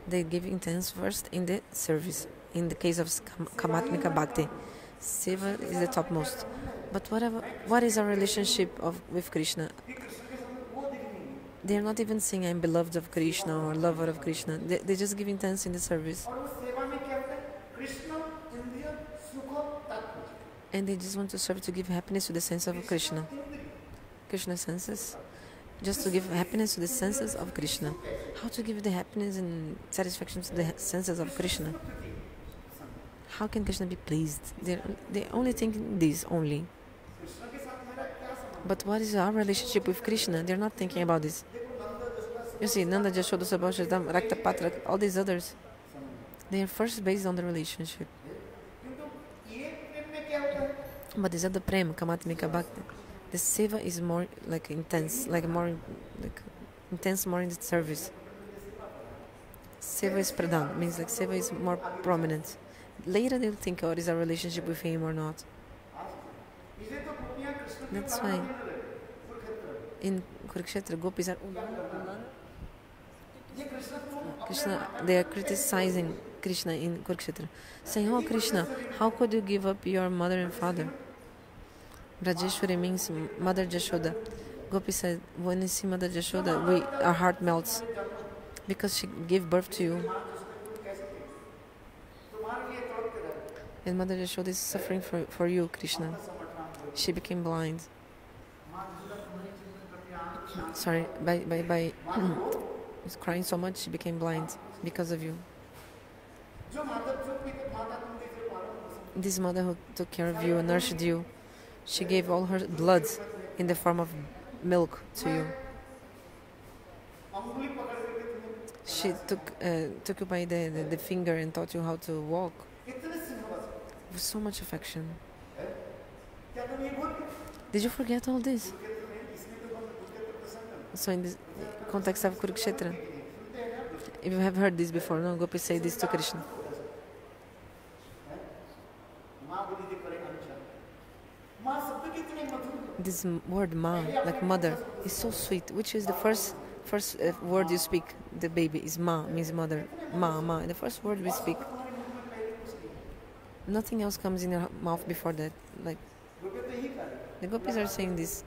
They give intense first in the service. In the case of Kamatmika Bhakti, Seva is the topmost. But what is our relationship with Krishna? They are not even saying I'm beloved of Krishna or lover of Krishna. They just give intense in the service. And they just want to serve to give happiness to the sense of Krishna. Krishna senses. Just to give happiness to the senses of Krishna. How to give the happiness and satisfaction to the senses of Krishna? How can Krishna be pleased? They only think this only. But what is our relationship with Krishna? They're not thinking about this. You see, Nanda, Jashoda, Subhav, Shridham, Rakta, Patrak, all these others, they are first based on the relationship. But this other prem, Kamatmika Bhakti, the seva is more like intense, more in the service. Seva is pradhan, means like seva is more prominent. Later they'll think, is our relationship with him or not. That's why in Kurukshetra, gopis are Krishna, they are criticizing Krishna in Kurukshetra, saying, "Oh Krishna, how could you give up your mother and father?" Rajeshwari means Mother Jashoda. Gopi said, when you see Mother Jashoda, our heart melts, because she gave birth to you. And Mother Jashoda is suffering for you, Krishna. She became blind. Sorry, by crying so much, she became blind because of you. This mother who took care of you and nourished you, she gave all her blood in the form of milk to you. She took you by the finger and taught you how to walk with so much affection. Did you forget all this? So in the context of Kurukshetra, if you have heard this before, no, Gopi say this to Krishna. This word ma, like mother, is so sweet. Which is the first word you speak? The baby is ma, means mother. Ma. The first word we speak. Nothing else comes in your mouth before that. Like The gopis are saying this.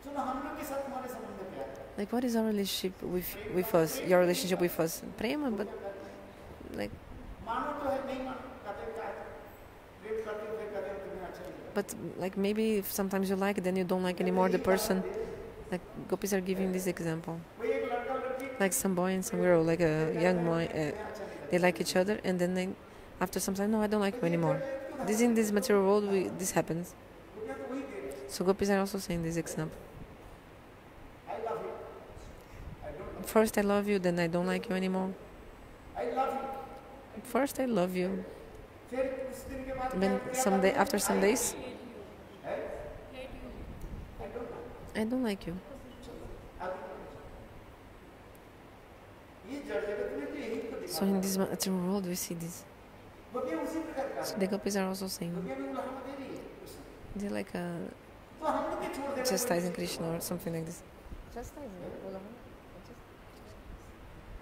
सुनो हम लोग के साथ तुम्हारे संबंध क्या है? Like, what is our relationship with us? Your relationship with us? Prema, but like, मानो तो है नहीं मानो कहते क्या प्रेम करते हो तुम्हें अच्छा नहीं लगता. but like maybe if sometimes you like, then you don't like anymore the person. Like gopis are giving this example. कोई एक लड़का लड़की Like some boy and some girl, like a young boy, they like each other, and then they, after some time, no, I don't like you anymore. This in this material world, this happens. दुनिया तो वही दे रही है. So gopis are also saying this example. I love you. I don't. First I love you, then I don't like you anymore. I love you. First I love you, फिर कुछ दिन के बाद then someday after some days, है? Hate you. I don't know. I don't like you. ये जड़ जगत में तो यही तो So in this material world, we see this. दुनिया उसी प्रकार का So है. the gopis are also saying दुनिया भी उल्लाह दे रही है कृष्ण. they're like तो हम लोग भी छोड़ देना. chastising Krishna or something like this.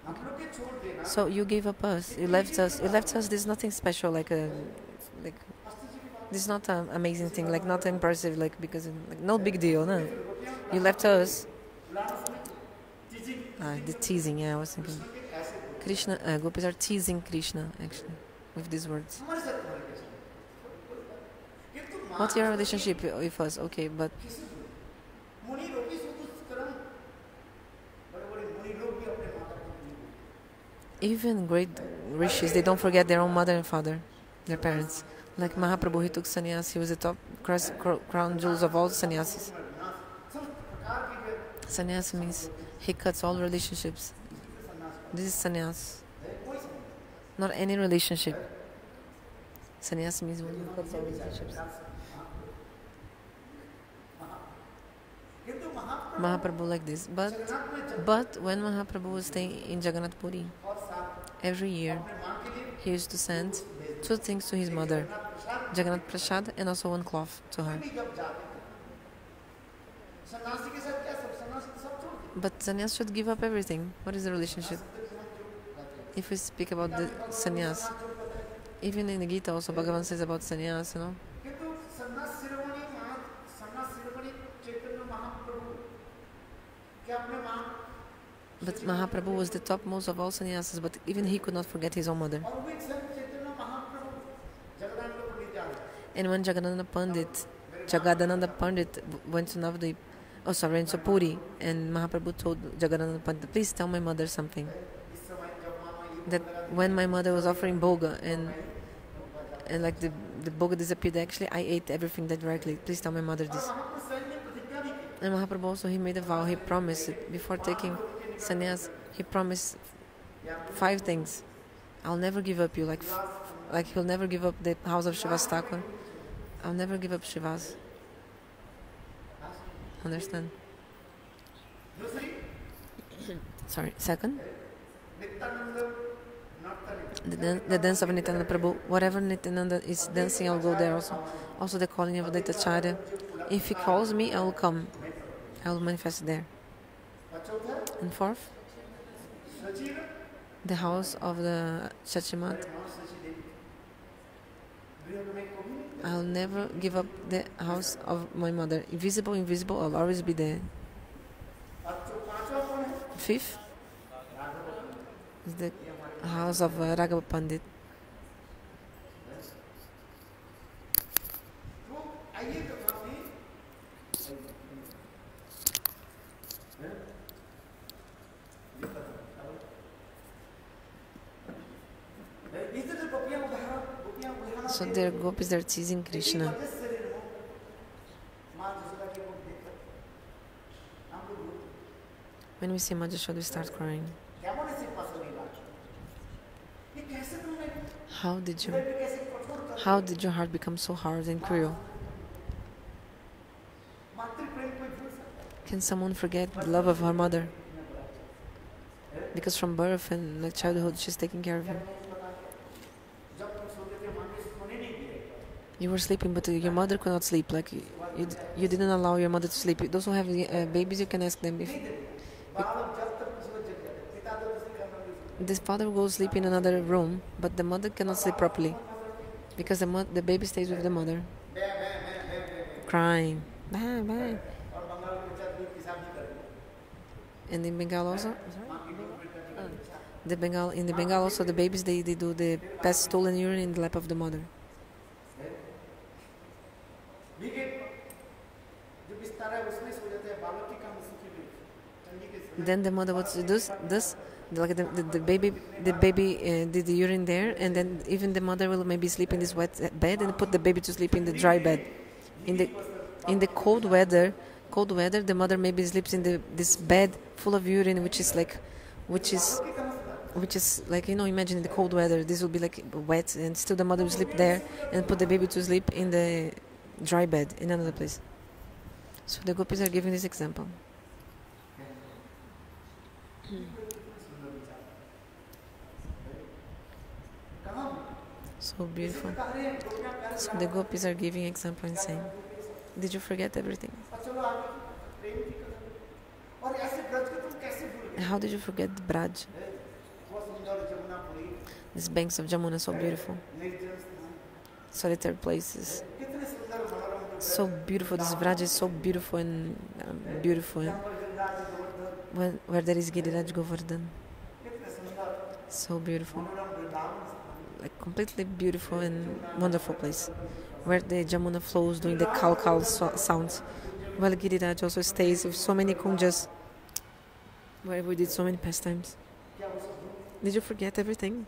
हम लोग के छोड़ देना. So you gave up us, you left us. You left us. There's nothing special, like this is not an amazing thing, like not impressive, like because like no big deal, no. You left us. The teasing, yeah, I was thinking. Krishna, gopis are teasing Krishna actually with these words. हमारे साथ तुम्हारे कैसे? किंतु What's your relationship with us? Okay, but मुनि लोग भी सुदुष्कर्म बड़े-बड़े मुनि लोग भी अपने माता पिता को नहीं. even great rishis, they don't forget their own mother and father, their parents. Like Mahaprabhu, he took sannyas. He was the top crown jewels of all sannyasis. Sannyas means he cuts all relationships. This is sannyas, not any relationship. Sannyas means when he cuts all relationships. किंतु महाप्रभु Mahaprabhu like this, but when Mahaprabhu was staying in Jagannath Puri, और साथ every year अपने मां के लिए he used to send 2 things to his mother, Jagannath Prasad, and also 1 cloth to her. भी जब जाते थे. सन्यासी के साथ क्या सब सन्यासी तो सब छोड़ दिए. But sannyas should give up everything. What is the relationship? If we speak about the sannyas, even in the Gita also Bhagavan says about sannyas, you know. किंतु सन्यास शिरोमणि चैतन्य महाप्रभु क्या अपने मां But Mahaprabhu was the topmost of all sannyasis, but even he could not forget his own mother. और वो एक संत चैतन्य महाप्रभु जगदानंद पंडित आए. And when Jagadananda Pandit went to Navadvip, went to Puri, and Mahaprabhu told Jagadananda Pandit, please tell my mother something. इस समय जब मामा ये That when my mother was offering bhoga and like the bhoga disappeared, actually I ate everything that directly. Please tell my mother this. महाप्रभु स्वयं ने प्रतिज्ञा भी की. And Mahaprabhu also, he made a vow, he promised it. Before taking sannyas, he promised 5 things. I'll never give up you, like he'll never give up the house of Shivas Thakur. I'll never give up Shivas. Understand? दूसरी Sorry. Second, Nityanand नर्तन the dance of Nityananda Prabhu. Whatever Nityananda is dancing, I'll go there also. Also the calling of Daitacharya. If he calls me, I will come. I will manifest there. और चौथा And fourth, सचिव the house of the Chachimat. मां सची देवी गृह में कभी नहीं. I'll never give up the house of my mother. Invisible, I'll always be there. और जो पांचवा कौन है? Fifth is the house of Raghava Pandit. तो आइए कथा में इधर से गोपियां उदाहरण So their gopis, they're teasing Krishna. मां जसोदा के मुख देखकर हम लोग When we see Majashoda, we start crying. कैमों से पास नहीं लाग. ये कैसे तुमने How did you? हृदय कैसे कठोर कर How did your heart become so hard and cruel? मातृ प्रेम कोई भूल सकता है? Can someone forget the love of her mother? Because from birth and like childhood, she's taking care of him. जब तुम सोते थे मां के सोने नहीं दिए. You were sleeping, but your mother could not sleep. Like you didn't allow your mother to sleep. Those who have babies, you can ask them if बालक जब तक सूरज जग जाते पिता तो दूसरे कमरे में सोते. this father will sleep in another room, but the mother cannot sleep properly because the baby stays with the mother, crying. Bye, bye. और बंगाल के बच्चा दूध पेशाब भी करते हैं। And in Bengal also, माँ की दूध में करते हैं। in the Bengal also, the babies they do the pass stool and urine in the lap of the mother. जो बिस्तर है उसमें सो जाते हैं, बालों की कम सूखी हुई ठंडी के समय। Then the mother would do this, like the baby did the urine there, and then even the mother will maybe sleep in this wet bed and put the baby to sleep in the dry bed. In the cold weather, the mother maybe sleeps in this bed full of urine, which is like imagine in the cold weather, this will be like wet, and still the mother will sleep there and put the baby to sleep in the dry bed in another place. So the gopis are giving this example. So beautiful. So the gopis are giving example and saying, did you forget everything? How did you forget the Braj? These banks of Jamuna, so beautiful. Solitary places. So beautiful. This Braj is so beautiful and where there is Giriraj Govardhan. So beautiful. Like completely beautiful and wonderful place. Where the Jamuna flows doing the kal sounds. While Giriraj also stays with so many kunjas. Where we did so many pastimes. Did you forget everything?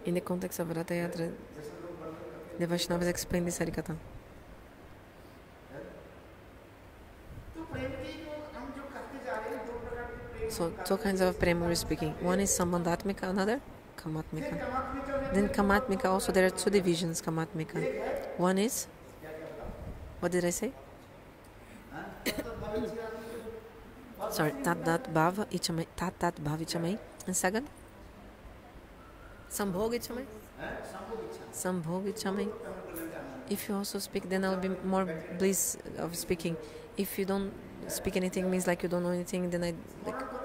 In the context of Ratha Yatra, the Vaishnavas explain this Harikatha. So, two kinds of prema we're speaking. One is Sambandhatmika, another Kamatmika. Then Kamatmika also, there are two divisions, Kamatmika. One is, what did I say? Sorry, Tat Bhava Ichamai, Tat Bhavichamai. And second? Sambhogichamai? Sambhogichamai. If you also speak, then I'll be more bliss of speaking. If you don't speak anything, means like you don't know anything, then I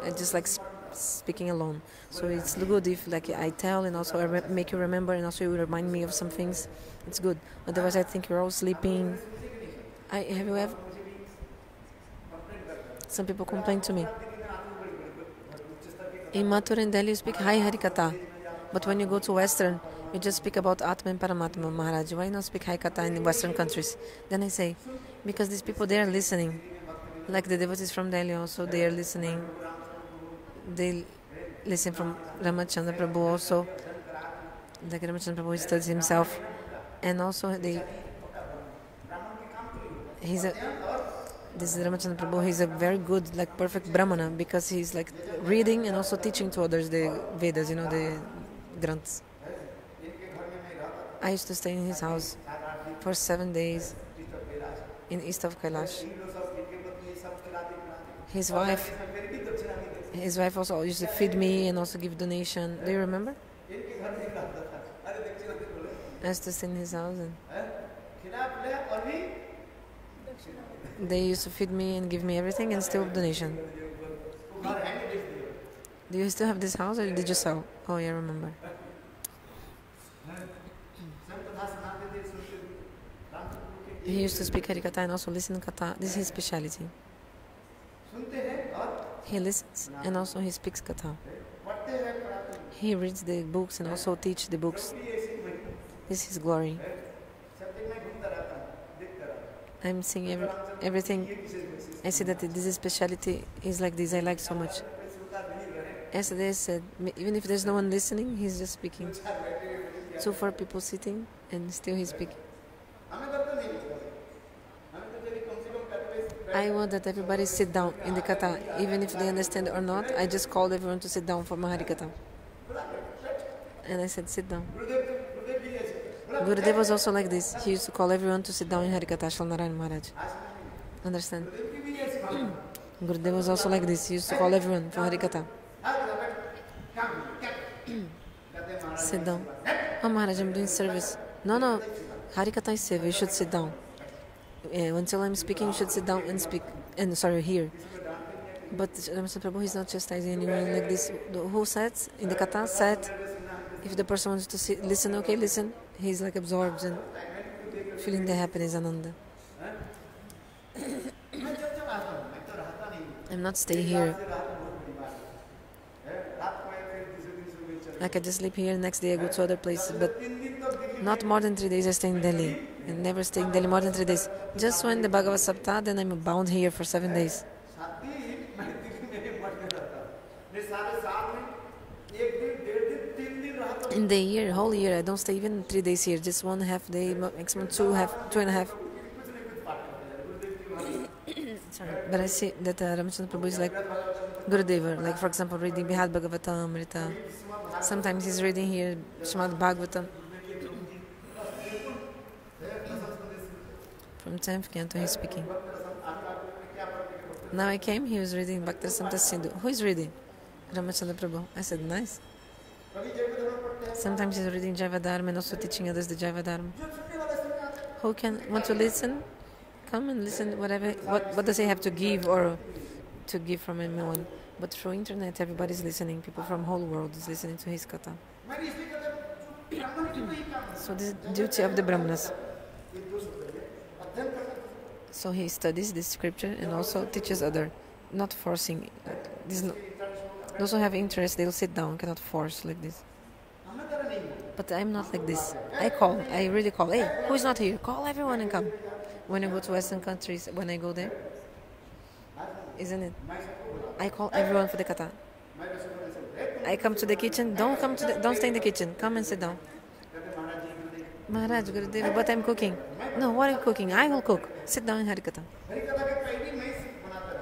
just like speaking alone. So it's good if like I tell and also I make you remember and also you remind me of some things. It's good. Otherwise, I think you're all sleeping. Have you ever? Some people complain to me. In Mathura and Delhi, you speak Hai Harikatha. But when you go to Western, you just speak about Atma and Paramatma, Maharaj. Why not speak Hai Katha in Western countries? Then I say, because these people, they are listening. Like the devotees from Delhi also, they are listening. They listen from Ramachandra Prabhu also. Like Ramachandra Prabhu, he studies himself. And also, this is Ramachandra Prabhu, he's a very good, like perfect Brahmana, because he's like reading and also teaching to others the Vedas, the Granths. I used to stay in his house for 7 days in east of Kailash. His wife also used to feed me and also give donation. Do you remember? I used to stay in his house and they used to feed me and give me everything and still donation. Do you still have this house or did you sell? Oh yeah, I remember. He used to speak Harikatha and also listen to Katha. This is his speciality. He listens and also he speaks Katha. He reads the books and also teaches the books. This is his glory. I'm seeing everything. I see that this speciality is like this. I like so much. Yesterday I said, even if there's no one listening, he's just speaking. 2-4 people sitting and still he's speaking. I want that everybody sit down in the Katha, even if they understand or not. I just called everyone to sit down for Maharikatha. And I said, sit down. Gurudev was also like this. He used to call everyone to sit down in Harikatha, Shalnarayan Maharaj. Understand? Gurudev was also like this. He used to call everyone for Harikatha. Sit down. Oh Maharaj, I'm doing service. No. Harikatha is seva. You should sit down. Until I'm speaking, you should sit down and speak. And hear. But Ramachandra Prabhu is not chastising anyone like this. Who sat in the Katha sat. If the person wants to listen, okay, listen. He's like absorbed and feeling the happiness, Ananda. I'm not staying here. Like I just sleep here, next day I go to other places, but not more than 3 days I stay in Delhi. I never stay in Delhi more than 3 days. Just when the Bhagavad Saptah, then I'm bound here for 7 days. In the year, whole year, I don't stay even 3 days here. Just 1.5 day, maximum 2.5. Sorry, but I see that Ramachandra Prabhu is like Gurudeva. Like for example, reading Bihad Bhagavatam, Rita. Sometimes he's reading here Srimad Bhagavatam. From 10th canto he's speaking. Now I came, he was reading Bhakti-rasamrita Sindhu. Who is reading? Ramachandra Prabhu. I said, nice. Sometimes he's reading Jaivadharma and also teaching others the Jaivadharma. Who can want to listen? Come and listen. What does he have to give or to give from anyone? But through internet, everybody's listening. People from whole world is listening to his katha. So this is the duty of the Brahmanas. So he studies this scripture and also teaches other, not forcing. Those who have interest, they will sit down, cannot force like this. But I'm not like this. I really call. Hey, who is not here? Call everyone and come. When I go to Western countries, when I go there, isn't it? I call everyone for the katha. I come to the kitchen. Don't stay in the kitchen. Come and sit down. Maharaj, Gurudev, but I'm cooking. No, what are you cooking? I will cook. Sit down in Harikatha.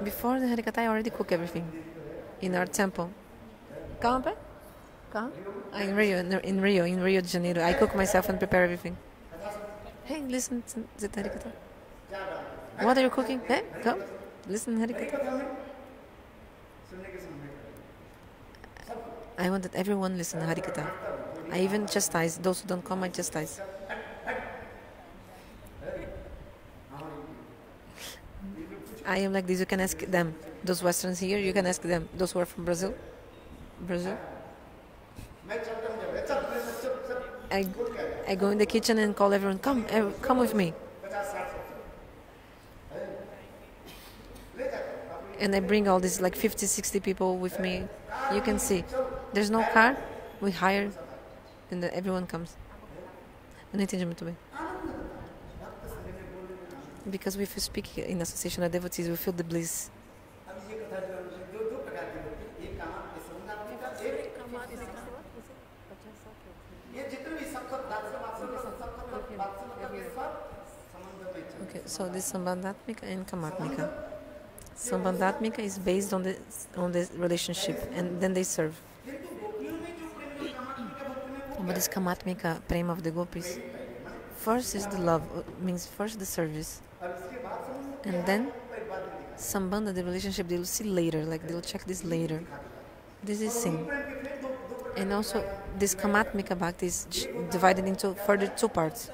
Before the Harikatha, I already cook everything in our temple. Come, come. In Rio de Janeiro. I cook myself and prepare everything. Hey, listen to the Harikatha. What are you cooking? Hey, come. Listen to Harikatha. I want that everyone listen to Harikatha. I even chastise those who don't come. I chastise. I am like this. You can ask them. Those Westerns here, you can ask them. Those who are from Brazil. I go in the kitchen and call everyone. Come with me. And I bring all these like 50, 60 people with me. You can see. There's no car. We hire. And then everyone comes. Não entendi muito bem. Because if you speak in association of devotees, we feel the bliss. Okay, so this Sambandhatmika and Kamatmika. Sambandhatmika is based on the relationship, and then they serve. But this Kamatmika, prema of the gopis, first is the love, means first the service. And then Sambandha, the relationship, they'll see later, like they'll check this later. This is sin. And also this Kamatmika Bhakti is divided into further 2 parts.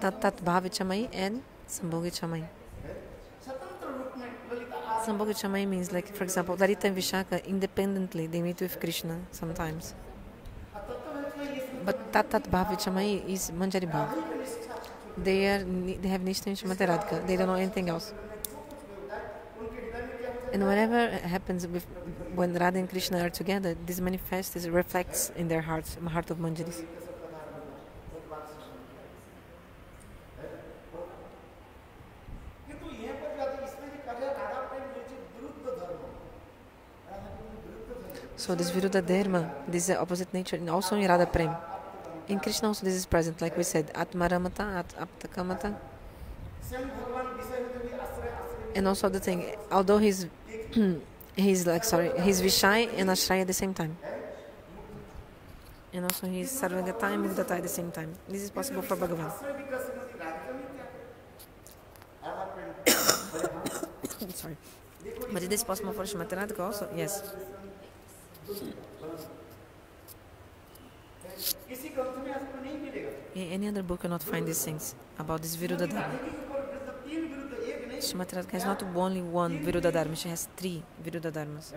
Tat Bhavichamai and Sambhogichamai. Sambhogichamai means, like, for example, Lalita and Vishaka independently, they meet with Krishna sometimes. But Tat Bhavichamai is Manjari Bhav. They have Nishtha and Shrimati Radhika. They don't know anything else. And whatever happens when Radha and Krishna are together, this manifests, this reflects in their hearts, the heart of Manjaris. So this Viruddha Dharma, this is the opposite nature, and also in Radha Prem. In Krishna also this is present, like we said, Atmaramata, Aptakamata. And also the thing, although he's Vishai and Ashraya at the same time. And also he's Sarvagata and Mugdata at the same time. This is possible for Bhagavan. Sorry. But it is possible for Shrimati Radhika also? Yes. In any other book cannot find these things about this Viruddha Dharma. Shrimati Radhika has not only one Viruddha Dharma, she has 3 Viruddha Dharmas.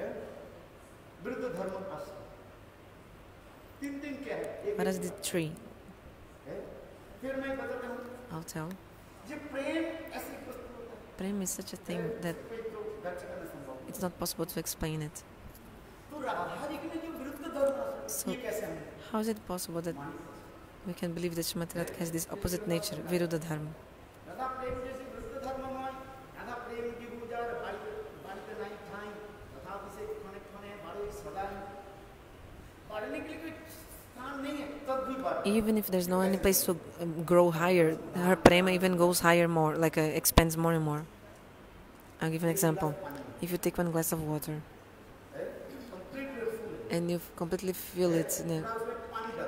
What is the 3? I'll tell. Prem is such a thing that It's not possible to explain it. So, how is it possible that we can believe that Srimati Radhika has this opposite nature, Viruddha Dharma? Even if there's no any place to grow higher, her prema even goes higher more, like expands more and more. I'll give an example. If you take one glass of water and you completely fill it,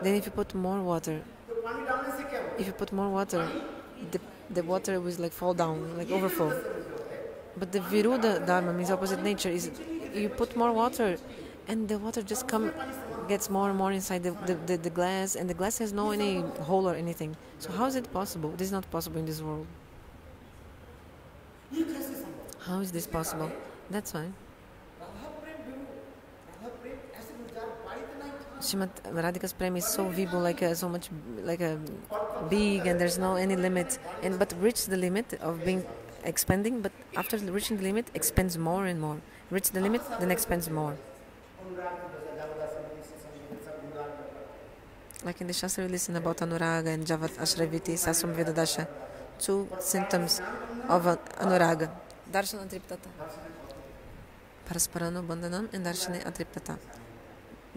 then if you put more water, the water will like fall down, like overflow. But the Viruddha Dharma means opposite nature. Is you put more water, and the water just gets more and more inside the glass, and the glass has no any hole or anything. So how is it possible? This is not possible in this world. How is this possible? That's why Srimati Radhika's prema is so vibhu, so much big, and there's no any limit, but reach the limit of being expanding, but after reaching the limit expands more and more. Reach the limit, then expands more. Like in the Shastra we listen about Anuraga and Javat Ashraviti, Sasam Vedadasha, 2 symptoms of Anuraga. Darshana Triptata. Parasparano Bandhanam and Darshane Atriptata.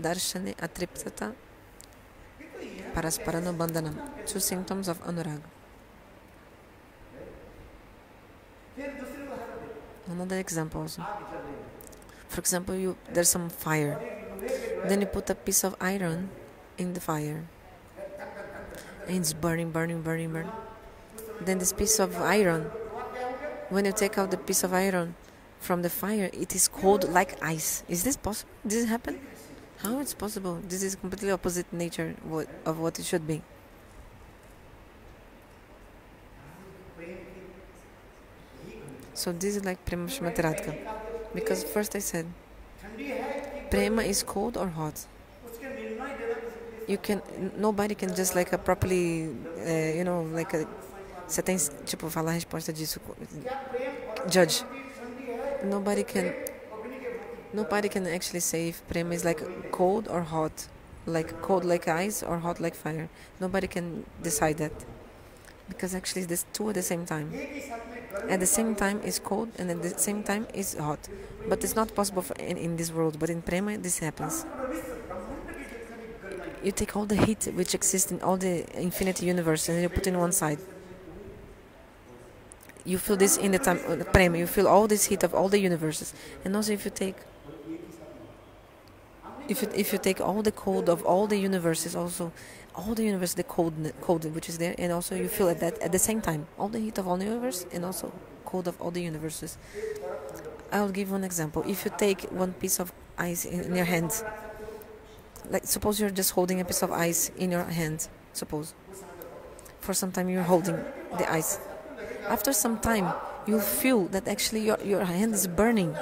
Darshane Atriptata, Parasparano Bandhanam, 2 symptoms of Anuraga. Another example also. For example, there's some fire. Then you put a piece of iron in the fire. And it's burning. Then this piece of iron, when you take out the piece of iron from the fire, it is cold like ice. Is this possible? Does it happen? How it's possible? This is completely opposite nature of what it should be. So this is like Prema Srimati Radhika. Because first I said, Prema is cold or hot. Nobody can just properly, você tem, falar a resposta disso, judge. Nobody can actually say if prema is like cold or hot, like cold like ice or hot like fire. Nobody can decide that, because actually it's 2 at the same time. At the same time is cold, and at the same time is hot. But it's not possible in this world. But in prema this happens. You take all the heat which exists in all the infinite universe and you put in one side. You feel this in the time prema. You feel all this heat of all the universes. And also if you take all the cold of all the universes, also all the universe, the cold which is there, and also you feel at the same time all the heat of all the universe and also cold of all the universes. I will give one example. If you take one piece of ice in your hand, like suppose you're just holding a piece of ice in your hand, suppose for some time you're holding the ice. After some time you'll feel that actually your hand is burning.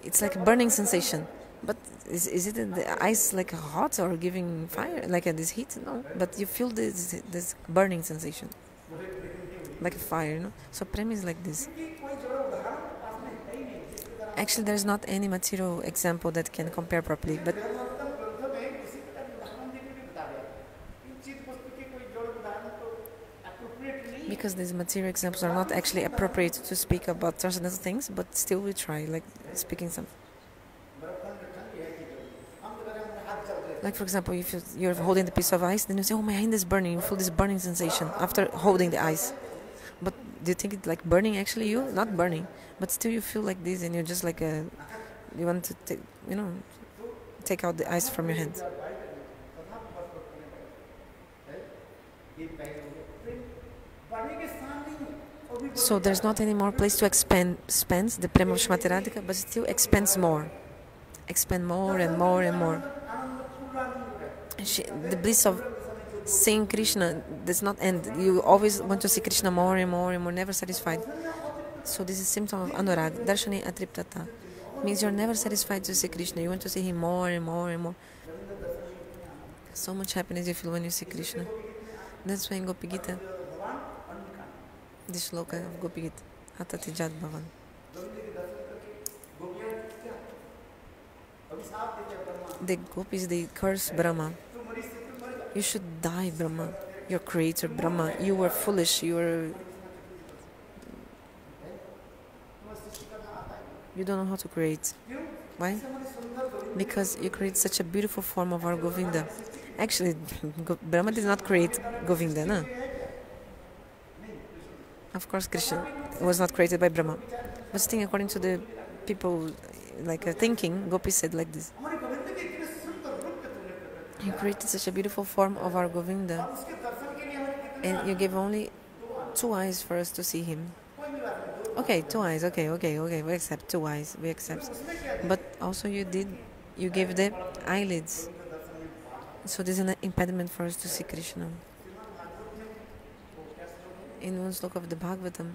It's like a burning sensation. But is it the ice like hot or giving fire, like this heat? No, but you feel this burning sensation, like a fire, So prema is like this. Actually, there's not any material example that can compare properly, but because these material examples are not actually appropriate to speak about transcendental things, but still we try, like speaking some. Like for example, if you're holding the piece of ice, then you say, "Oh, my hand is burning." You feel this burning sensation after holding the ice. But do you think it's like burning actually? Not burning, but still you feel like this, and you're just like you want to take out the ice from your hand. So there's not any more place to expands the prema of Srimati Radhika, but still expands more. Expand more and more and more. The bliss of seeing Krishna does not end. You always want to see Krishna more and more and more, never satisfied. So this is symptom of Anurag. Darshane Atriptata means you're never satisfied to see Krishna. You want to see him more and more and more. So much happiness you feel when you see Krishna. That's why in Gopi Gita, this shloka of Gopi Gita, Hatati Jad Bhavan. The gopis, they curse Brahma. You should die, Brahma. Your creator, Brahma. You were foolish. You don't know how to create. Why? Because you create such a beautiful form of our Govinda. Actually, Brahma did not create Govinda, no? Of course, Krishna was not created by Brahma. But still, according to the people, thinking, Gopi said like this. You created such a beautiful form of our Govinda, and you gave only 2 eyes for us to see him. Okay, 2 eyes, okay, we accept 2 eyes, we accept. But also you gave the eyelids. So there's an impediment for us to see Krishna. In one sloka of the Bhagavatam,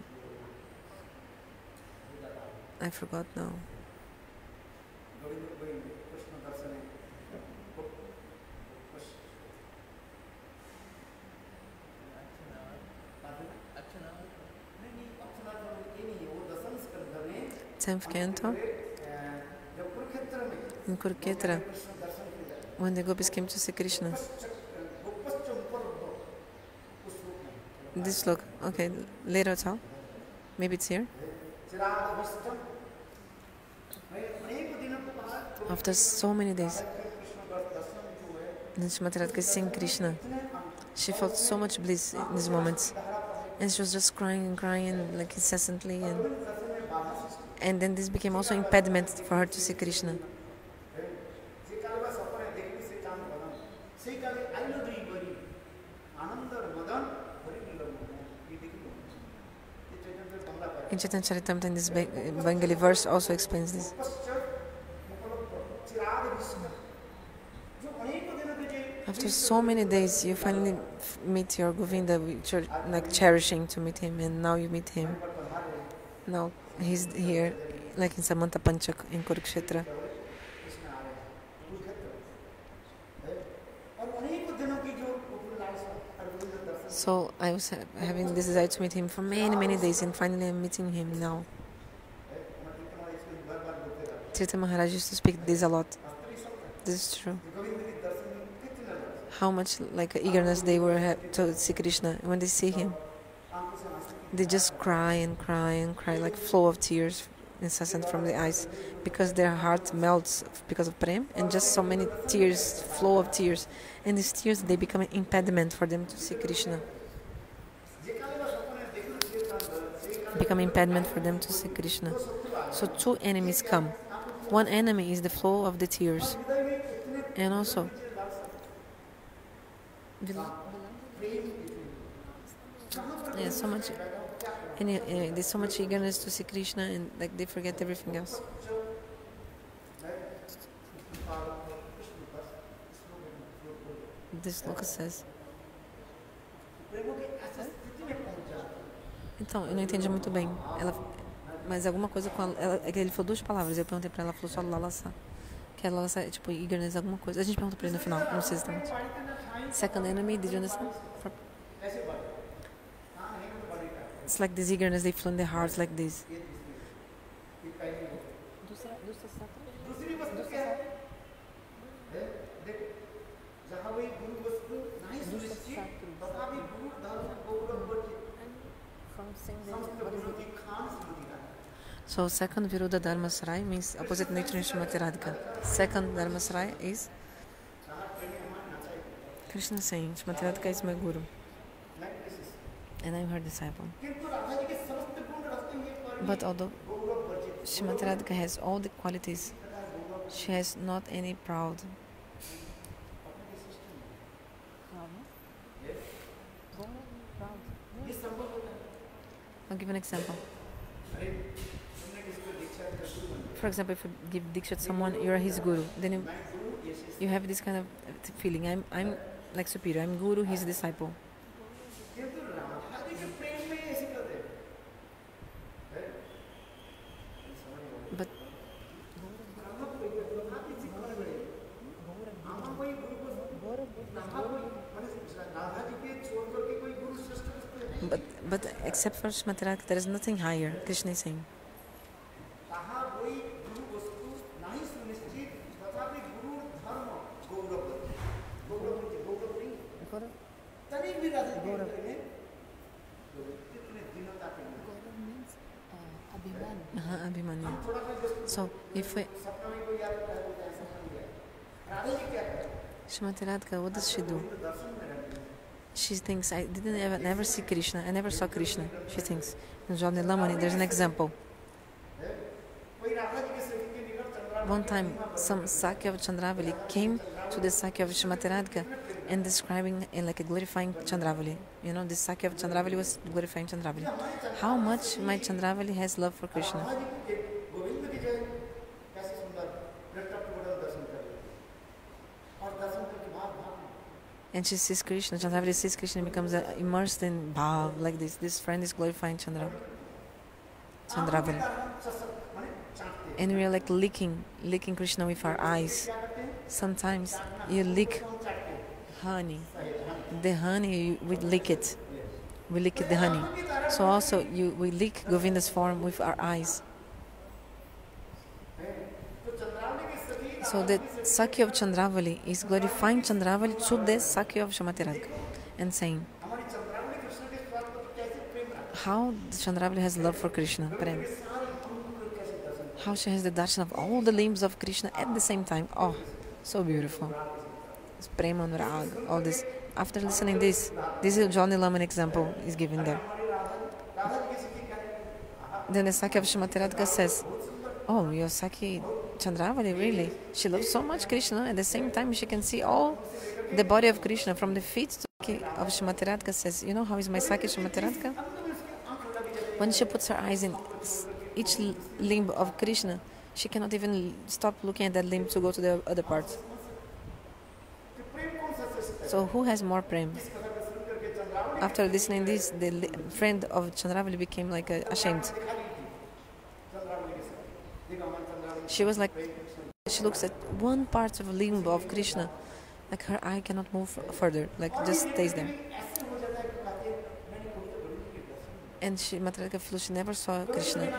I forgot now. Tenth canto, in Kurukshetra, when the gopis came to see Krishna. This look, okay, later it's all. Maybe it's here. After so many days, then Srimati Radhika is seeing Krishna. She felt so much bliss in these moments, and she was just crying like incessantly, and then this became also impediment for her to see Krishna. In Chaitanya Charitamrita, this Bengali verse also explains this. After so many days, you finally meet your Govinda, which you're like cherishing to meet him, and now you meet him. Now he's here, like in Samanta Panchak in Kurukshetra. So I was having this desire to meet him for many days, and finally I'm meeting him now. Tirtha Maharaj used to speak this a lot. This is true. How much eagerness they were to see Krishna. When they see him, they just cry and cry, like flow of tears incessant from the eyes, because their heart melts because of prem, and just so many tears, flow of tears, and these tears, they become an impediment for them to see Krishna. Become impediment for them to see Krishna. So 2 enemies come. One enemy is the flow of the tears, and also so much. There's so much eagerness to see Krishna, and they forget everything else. This sloka says. Então, eu não entendi muito bem. Mas alguma coisa com ela. Ele falou 2 palavras. Eu perguntei pra ela, ela falou só lalasa. Que lalasa é tipo eagerness, alguma coisa. A gente perguntou pra ele no final, não sei exatamente. Second enemy, did you understand? It's like this eagerness, they flow in their hearts like this. So second Viruddha Dharmasraya means opposite nature in Srimati Radhika. Second Dharmasraya is Krishna saying, Srimati Radhika is my guru, and I'm her disciple. But although Srimati Radhika has all the qualities, she has not any proud. I'll give an example. For example, if you give Diksha to someone, you're his guru, then you have this kind of feeling, I'm like superior, I'm guru, he's a disciple. But except for Srimati Radhika, there is nothing higher, Krishna is saying. भी Radha ji Gaurav. करेंगे तो कितने दिनों तक Gaurav means Abhiman. Abhimanyu. हम थोड़ा सा just So if we, सपना में कोई याद कर देता है सपना में गया राधा जी क्या करें Shrimati Radhika, what does she do? Govind दर्शन में रहते हैं She thinks, I didn't ever, never see Krishna. I never saw Krishna. She thinks. In Johnny Lamani, there's an example. कोई राधा जी के सखी के निकट Chandra One time, some Sakya of Chandravali came to the Sakya of Shrimati Radhika and describing in like a glorifying Chandravali. You know, this Sakya of Chandravali was glorifying Chandravali. How much my Chandravali has love for Krishna. Radha ji को गोविंद की जय कैसे सुंदर प्रकट दर्शन कर और दर्शन करके बाद And she sees Krishna, Chandravali sees Krishna and becomes immersed in bhav like this. This friend is glorifying Chandravali. And we are like licking Krishna with our eyes. Sometimes you lick honey. The honey, we lick it. We lick the honey. So also we lick Govinda's form with our eyes. So the Sakya of Chandravali is glorifying Chandravali to the Sakya of Shrimati Radhika and saying how the Chandravali has love for Krishna, Prem. How she has the darshan of all the limbs of Krishna at the same time. Oh, so beautiful. It's Prem Anurag, all this. After listening this is Johnny Lamani example is given there. Then the Sakya of Shrimati Radhika says, oh, your Sakya Chandravali, really? She loves so much Krishna. At the same time, she can see all the body of Krishna from the feet to the of Shrimati Radhika says, you know how is my Sakya Shrimati Radhika? When she puts her eyes in each limb of Krishna, she cannot even stop looking at that limb to go to the other parts. So who has more prem? After listening this, the friend of Chandravali became like ashamed. She was like, she looks at one part of the limb of Krishna, like her eye cannot move further, like just stays there. And she, Matrika flew, she never saw Krishna.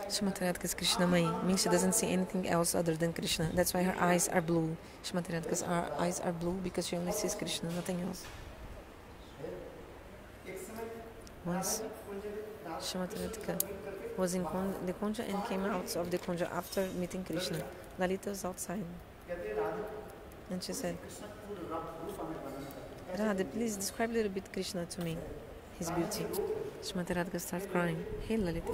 Shrimati Radhika is Krishnamai, means she doesn't see anything else other than Krishna. That's why her eyes are blue. Shrimati Radhika's eyes are blue because she only sees Krishna, nothing else. Once Shrimati Radhika was in the Kunja and came out of the Kunja after meeting Krishna. Lalita was outside. And she said, Radha, please describe a little bit Krishna to me, his beauty. Shrimati Radhika starts crying. Hey Lalita.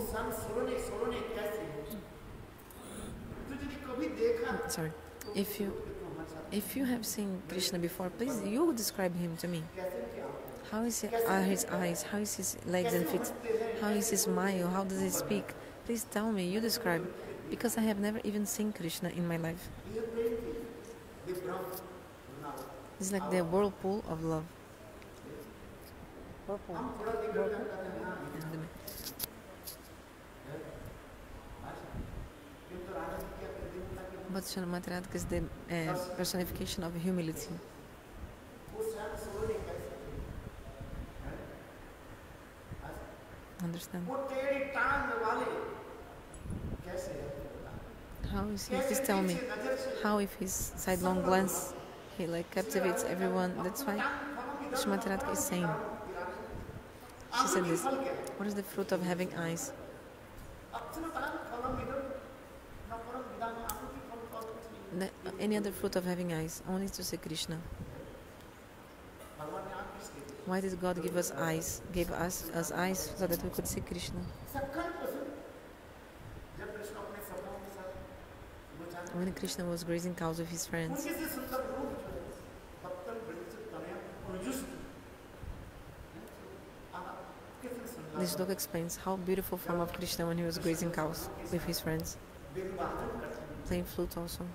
Sorry. If you have seen Krishna before, please you describe him to me. How is his eyes? How is his legs and feet? How is his smile? How does he speak? Please tell me, you describe. Because I have never even seen Krishna in my life. It's like the whirlpool of love. Whirlpool. But Shrimati Radhika is the personification of humility. Understand? How is he? Please tell me. How if his sidelong glance, he like captivates everyone. That's why Shrimati Radhika is saying. She said this. What is the fruit of having eyes? Any other fruit of having eyes? Only to see Krishna. Why did God give us eyes? Gave us eyes so that we could see Krishna. When Krishna was grazing cows with his friends, this dog explains how beautiful form of Krishna when he was grazing cows with his friends, playing flute also,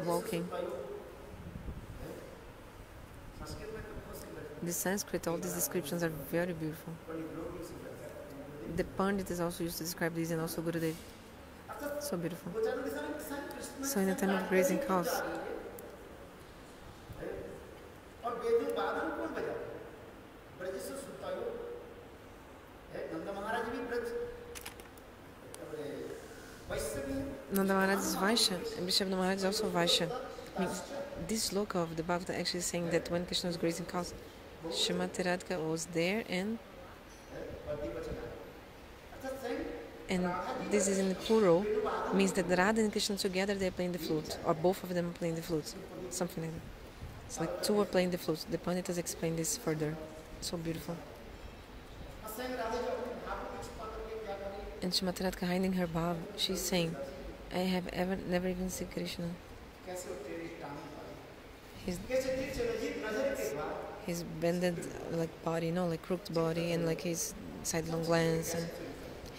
walking. The Sanskrit, all these descriptions are very beautiful. The Pandit is also used to describe these, and also Gurudev. So beautiful. So in the time of grazing cows, Nanda Maharaj is Vaishya, and Bishop Maharaj is also Vaishya. Means this sloka of the Bhagavata actually saying that when Krishna was grazing cows, Srimati Radhika was there, and this is in the plural, means that Radha and Krishna together they're playing the flute, or both of them are playing the flute, something like that. It's like two are playing the flute. The Panditas explain this further. So beautiful. And Srimati Radhika hiding her bhav, she's saying, I have never even seen Krishna. His bended like body, like crooked body, and like his sidelong glance, and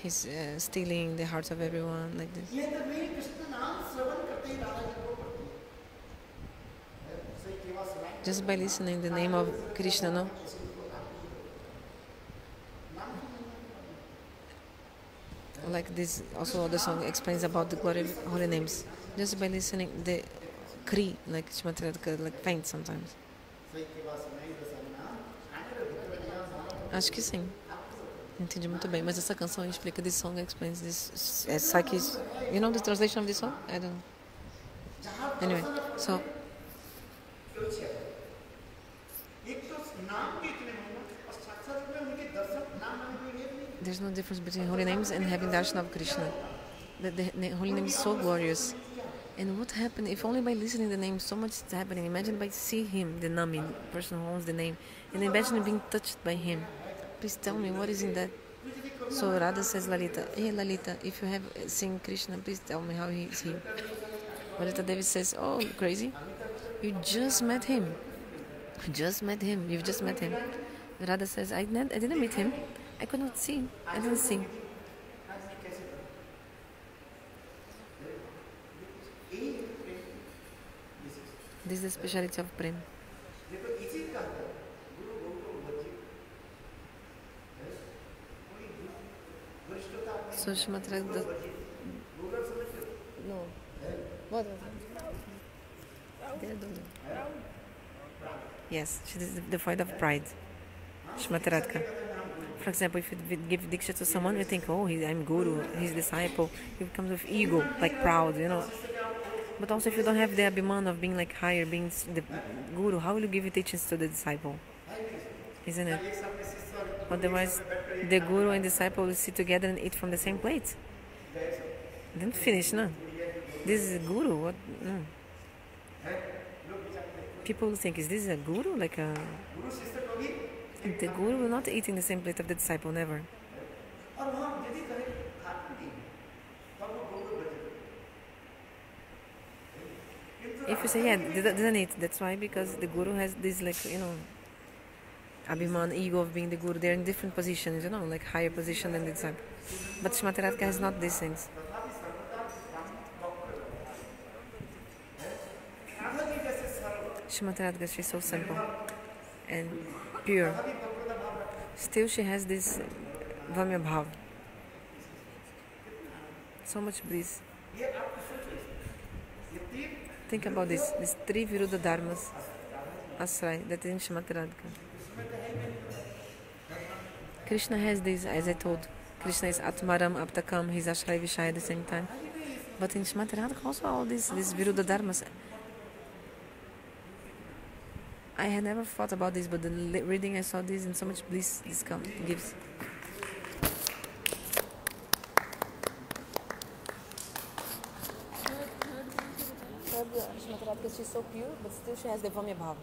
he's stealing the hearts of everyone like this. Just by listening the name of Krishna, no? Like this, also the song explains about the glory of holy names. Just by listening the Kri, like Srimati Radhika, like faint sometimes. Acho que sim. Entendi muito bem, mas essa canção explica, this song explains this. It's like you know the translation of this song? I don't know. Anyway, so there's no difference between holy names and having darshan of Krishna. The holy name is so glorious. And what happened if only by listening the name so much is happening? Imagine by seeing him, the Nami, the person who owns the name, and imagine being touched by him. Please tell me what is in that. So Radha says, Lalita, hey Lalita, if you have seen Krishna, please tell me how he is here. Lalita Devi says, oh, crazy? You just met him. You've just met him. Radha says, I didn't meet him. I could not see. I didn't see. This is the speciality of Prem. So Srimati Radhika. No. What? Yes, she is the void of pride. Srimati Radhika. For example, if you give diksha to someone, you think, oh, I'm guru, he's disciple. He comes with ego, like proud, But also, if you don't have the abhiman of being like higher, being the guru, how will you give teachings to the disciple? Isn't it? Otherwise, the guru and disciple will sit together and eat from the same plate. Then finish, no? This is a guru. What? No. People will think, is this a guru? Like a... The guru will not eat in the same plate of the disciple, never. If you say, yeah, doesn't eat, that's why, because the guru has this, like, abhiman, ego of being the guru. They're in different positions, like higher position than the disciple. But Srimati Radhika has not these things. Srimati Radhika, she's so simple and pure. Still she has this Vamya Bhav. So much bliss. Think about this. These three Viruddha Dharmas, Asray, that is in Srimati Radhika. Krishna has this, as I told. Krishna is Atmaram, Aptakam, he's Ashray Vishaya at the same time. But in Srimati Radhika also all these Viruddha Dharmas. I had never thought about this, but the reading I saw this and so much bliss this gives. Srimati Radhika, she's so pure, but still she has the Vamya Bhav.